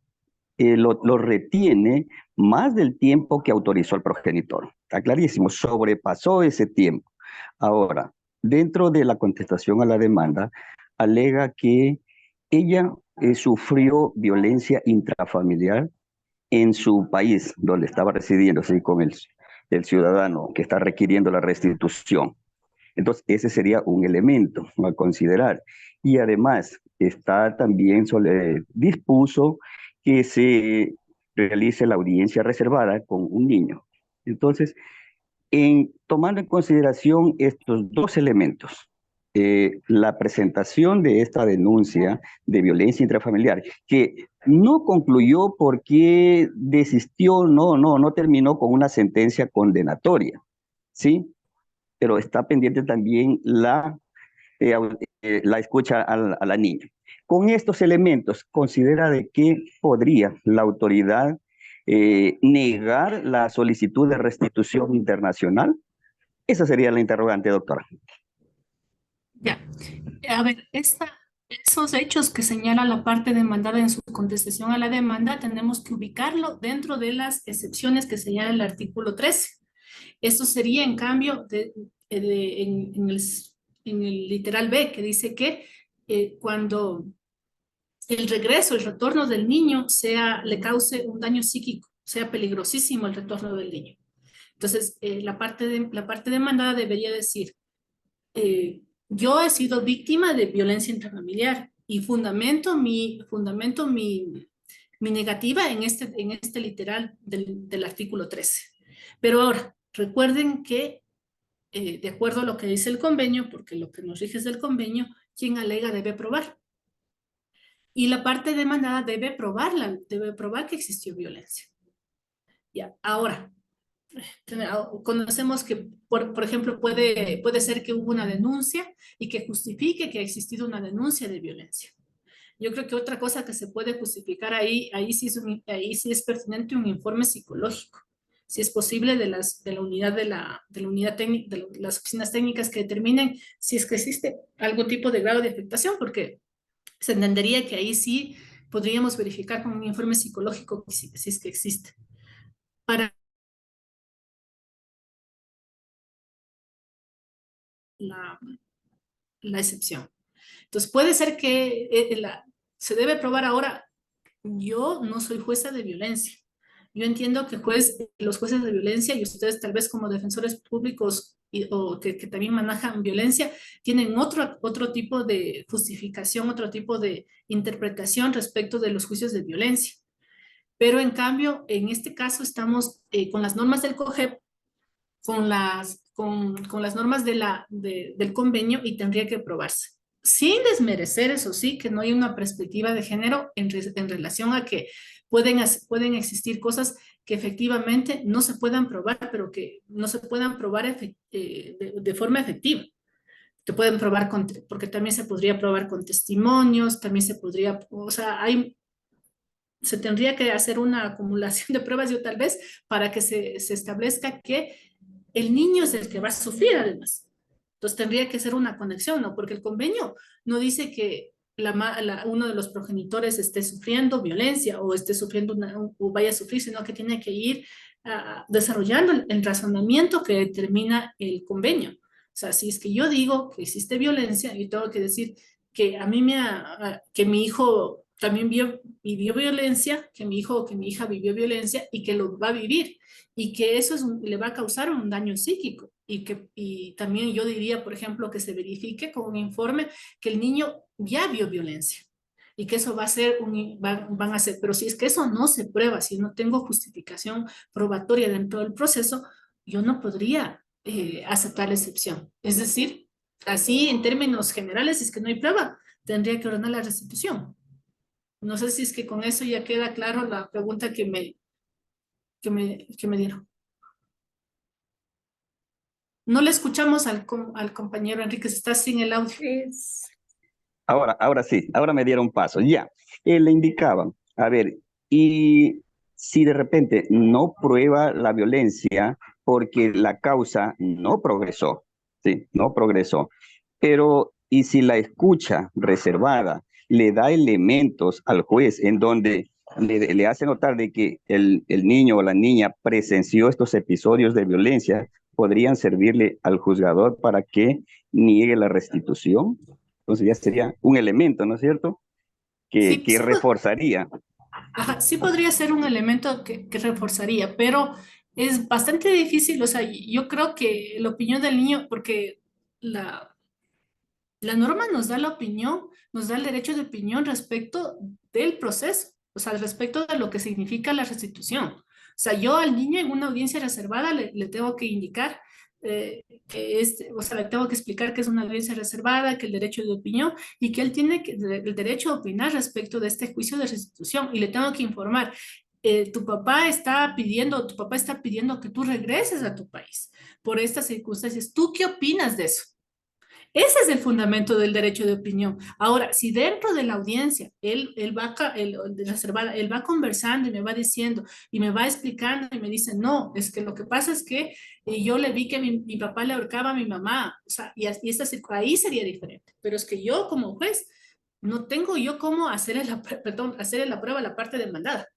lo retiene más del tiempo que autorizó el progenitor. Está clarísimo, sobrepasó ese tiempo. Ahora, dentro de la contestación a la demanda, alega que ella sufrió violencia intrafamiliar en su país, donde estaba residiendo, así con el ciudadano que está requiriendo la restitución. Entonces, ese sería un elemento a considerar. Y además, dispuso que se realice la audiencia reservada con un niño. Entonces, tomando en consideración estos dos elementos, la presentación de esta denuncia de violencia intrafamiliar, que no concluyó porque desistió, no terminó con una sentencia condenatoria, ¿sí? Pero está pendiente también la escucha a la niña. Con estos elementos, considera de que podría la autoridad negar la solicitud de restitución internacional. Esa sería la interrogante, doctora. Ya, a ver, esos hechos que señala la parte demandada en su contestación a la demanda, tenemos que ubicarlo dentro de las excepciones que señala el artículo 13. Esto sería, en cambio, en el literal B, que dice que cuando el retorno del niño le cause un daño psíquico, sea peligrosísimo el retorno del niño. Entonces, la parte demandada debería decir, yo he sido víctima de violencia intrafamiliar y fundamento mi negativa en este literal del artículo 13. Pero ahora, recuerden que, de acuerdo a lo que dice el convenio, porque lo que nos rige es el convenio, quien alega debe probar. Y la parte demandada debe probar que existió violencia. Ya, ahora, conocemos que, por ejemplo, puede ser que hubo una denuncia y que justifique que ha existido una denuncia de violencia. Yo creo que otra cosa que se puede justificar ahí sí es pertinente un informe psicológico. Si es posible de la unidad técnica, de las oficinas técnicas que determinen si es que existe algún tipo de grado de afectación, porque se entendería que ahí sí podríamos verificar con un informe psicológico si es que existe. Para la excepción. Entonces puede ser que se debe probar ahora. Yo no soy jueza de violencia. Yo entiendo que los jueces de violencia y ustedes tal vez como defensores públicos o que también manejan violencia, tienen otro tipo de justificación, otro tipo de interpretación respecto de los juicios de violencia. Pero en cambio, en este caso estamos con las normas del COGEP, con las normas del convenio y tendría que probarse. Sin desmerecer, eso sí, que no hay una perspectiva de género en relación a que pueden existir cosas que efectivamente no se puedan probar, pero que no se puedan probar de forma efectiva. Te pueden probar porque también se podría probar con testimonios, también se podría, o sea, se tendría que hacer una acumulación de pruebas, yo tal vez, para que se establezca que el niño es el que va a sufrir además. Entonces tendría que ser una conexión, ¿no? Porque el convenio no dice que uno de los progenitores esté sufriendo violencia o esté sufriendo o vaya a sufrir, sino que tiene que ir desarrollando el razonamiento que determina el convenio. O sea, si es que yo digo que existe violencia, yo tengo que decir que que mi hijo también vivió violencia, que mi hijo o que mi hija vivió violencia y que lo va a vivir y que eso le va a causar un daño psíquico y también yo diría, por ejemplo, que se verifique con un informe que el niño ya vio violencia y que eso va a ser van a ser, pero si es que eso no se prueba, si no tengo justificación probatoria dentro del proceso, yo no podría aceptar la excepción. Es decir, así en términos generales, si es que no hay prueba, tendría que ordenar la restitución. No sé si es que con eso ya queda claro la pregunta que me dieron. No le escuchamos al compañero Enrique, está sin el audio. Ahora sí, ahora me dieron paso. Ya, le indicaban, a ver, y si de repente no prueba la violencia porque la causa no progresó, sí, no progresó, pero y si la escucha reservada le da elementos al juez en donde le hace notar de que el niño o la niña presenció estos episodios de violencia, podrían servirle al juzgador para que niegue la restitución. Entonces ya sería un elemento, ¿no es cierto? Sí, Que reforzaría. ajá, sí podría ser un elemento que reforzaría, pero es bastante difícil, o sea, yo creo que la opinión del niño, porque la, la norma nos da la opinión, nos da el derecho de opinión respecto del proceso, o sea, respecto de lo que significa la restitución. O sea, yo al niño en una audiencia reservada le tengo que indicar que o sea, le tengo que explicar que es una audiencia reservada, que el derecho de opinión y que él tiene el derecho de opinar respecto de este juicio de restitución y le tengo que informar. Tu papá está pidiendo que tú regreses a tu país por estas circunstancias. ¿Tú qué opinas de eso? Ese es el fundamento del derecho de opinión. Ahora, si dentro de la audiencia él va conversando y me va diciendo y me va explicando y me dice, no, es que lo que pasa es que yo le vi que mi papá le ahorcaba a mi mamá, o sea, ahí sería diferente. Pero es que yo como juez no tengo yo cómo hacerle la prueba a la parte demandada.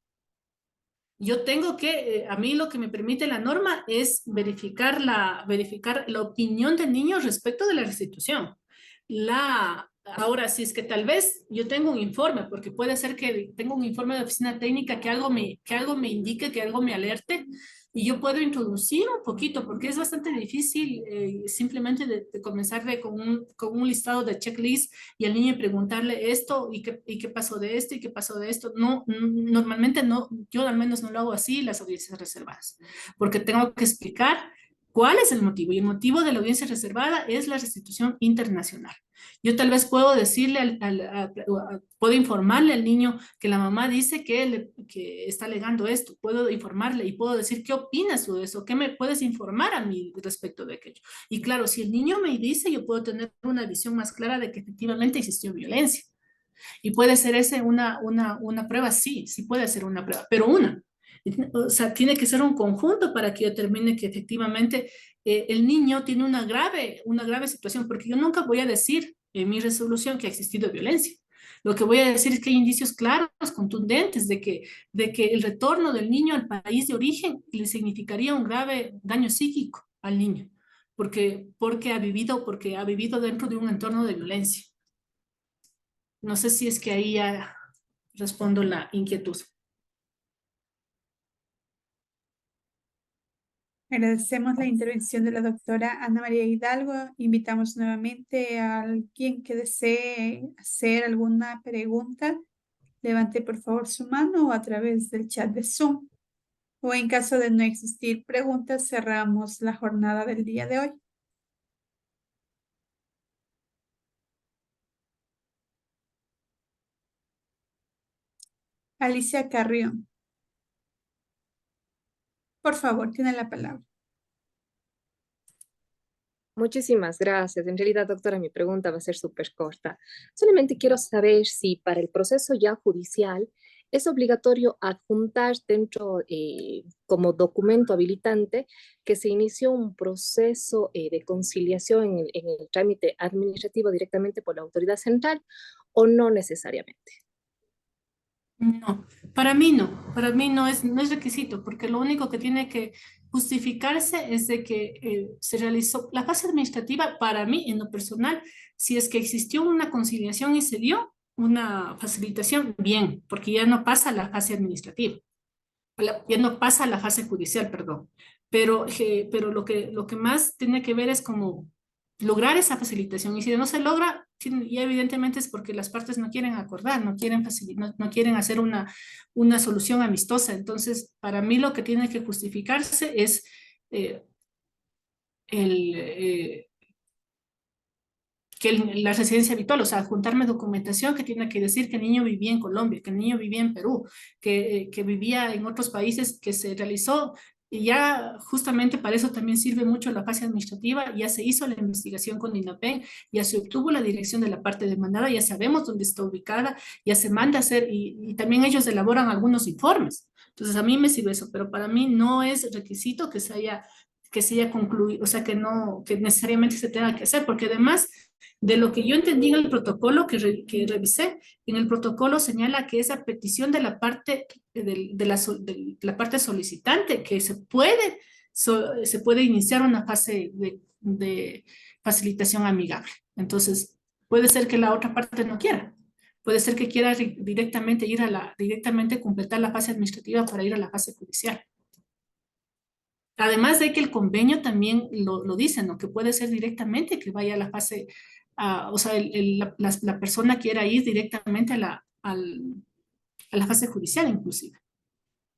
Yo tengo a mí lo que me permite la norma es verificar la opinión del niño respecto de la restitución. Ahora, si es que tal vez yo tengo un informe, porque puede ser que tengo un informe de oficina técnica que algo me indique, que algo me alerte, y yo puedo introducir un poquito, porque es bastante difícil simplemente de comenzar con un listado de checklist y al niño preguntarle esto y qué pasó de esto y qué pasó de esto. No, normalmente no, yo al menos no lo hago así las audiencias reservadas, porque tengo que explicar cuál es el motivo y el motivo de la audiencia reservada es la restitución internacional. Yo tal vez puedo decirle, puedo informarle al niño que la mamá dice que está alegando esto, puedo informarle y puedo decir qué opinas tú de eso, qué me puedes informar a mí respecto de aquello. Y claro, si el niño me dice, yo puedo tener una visión más clara de que efectivamente existió violencia. Y puede ser ese una prueba, sí, sí puede ser una prueba, pero una. O sea, tiene que ser un conjunto para que yo determine que efectivamente el niño tiene una grave situación, porque yo nunca voy a decir en mi resolución que ha existido violencia. Lo que voy a decir es que hay indicios claros, contundentes, de que el retorno del niño al país de origen le significaría un grave daño psíquico al niño, porque ha vivido dentro de un entorno de violencia. No sé si es que ahí ya respondo la inquietud. Agradecemos la intervención de la doctora Ana María Hidalgo. Invitamos nuevamente a alguien que desee hacer alguna pregunta. Levante por favor su mano o a través del chat de Zoom. O en caso de no existir preguntas, cerramos la jornada del día de hoy. Alicia Carrión. Por favor, tiene la palabra. Muchísimas gracias. En realidad, doctora, mi pregunta va a ser súper corta. Solamente quiero saber si para el proceso ya judicial es obligatorio adjuntar dentro, como documento habilitante, que se inició un proceso de conciliación en el trámite administrativo directamente por la autoridad central o no necesariamente. No, para mí no es requisito, porque lo único que tiene que justificarse es de que se realizó la fase administrativa. Para mí, en lo personal, si es que existió una conciliación y se dio una facilitación, bien, porque ya no pasa la fase administrativa, ya no pasa a la fase judicial, perdón. Pero lo que más tiene que ver es como lograr esa facilitación. Y si no se logra, ya evidentemente es porque las partes no quieren acordar, no quieren hacer una solución amistosa. Entonces, para mí lo que tiene que justificarse es eh, el, la residencia habitual, o sea, juntarme documentación que tiene que decir que el niño vivía en Colombia, que el niño vivía en Perú, que vivía en otros países, que se realizó, y ya justamente para eso también sirve mucho la fase administrativa. Ya se hizo la investigación con INAPEN, ya se obtuvo la dirección de la parte demandada, ya sabemos dónde está ubicada, ya se manda a hacer, y también ellos elaboran algunos informes. Entonces a mí me sirve eso, pero para mí no es requisito que se haya concluido, o sea, que no, que necesariamente se tenga que hacer, porque además de lo que yo entendí en el protocolo que revisé, en el protocolo señala que esa petición de la parte, de la parte solicitante, que se puede iniciar una fase de facilitación amigable. Entonces, puede ser que la otra parte no quiera. Puede ser que quiera directamente completar la fase administrativa para ir a la fase judicial. Además de que el convenio también lo dice, ¿no? Que puede ser directamente que vaya a la fase, o sea, la persona quiera ir directamente a la fase judicial inclusive.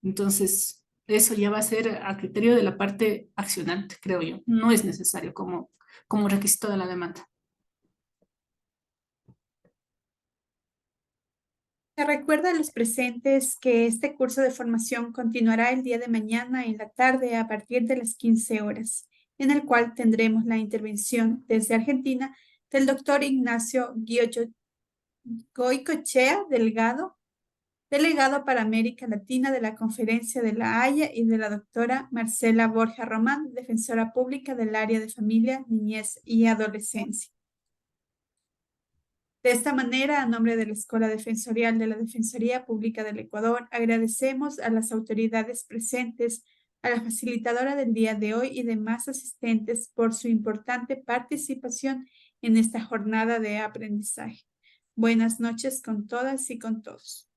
Entonces, eso ya va a ser a criterio de la parte accionante, creo yo. No es necesario como requisito de la demanda. Se recuerda a los presentes que este curso de formación continuará el día de mañana en la tarde a partir de las 15 horas, en el cual tendremos la intervención desde Argentina del doctor Ignacio Goicoechea Delgado, delegado para América Latina de la Conferencia de La Haya, y de la doctora Marcela Borja Román, defensora pública del área de familia, niñez y adolescencia. De esta manera, a nombre de la Escuela Defensorial de la Defensoría Pública del Ecuador, agradecemos a las autoridades presentes, a la facilitadora del día de hoy y demás asistentes por su importante participación en esta jornada de aprendizaje. Buenas noches con todas y con todos.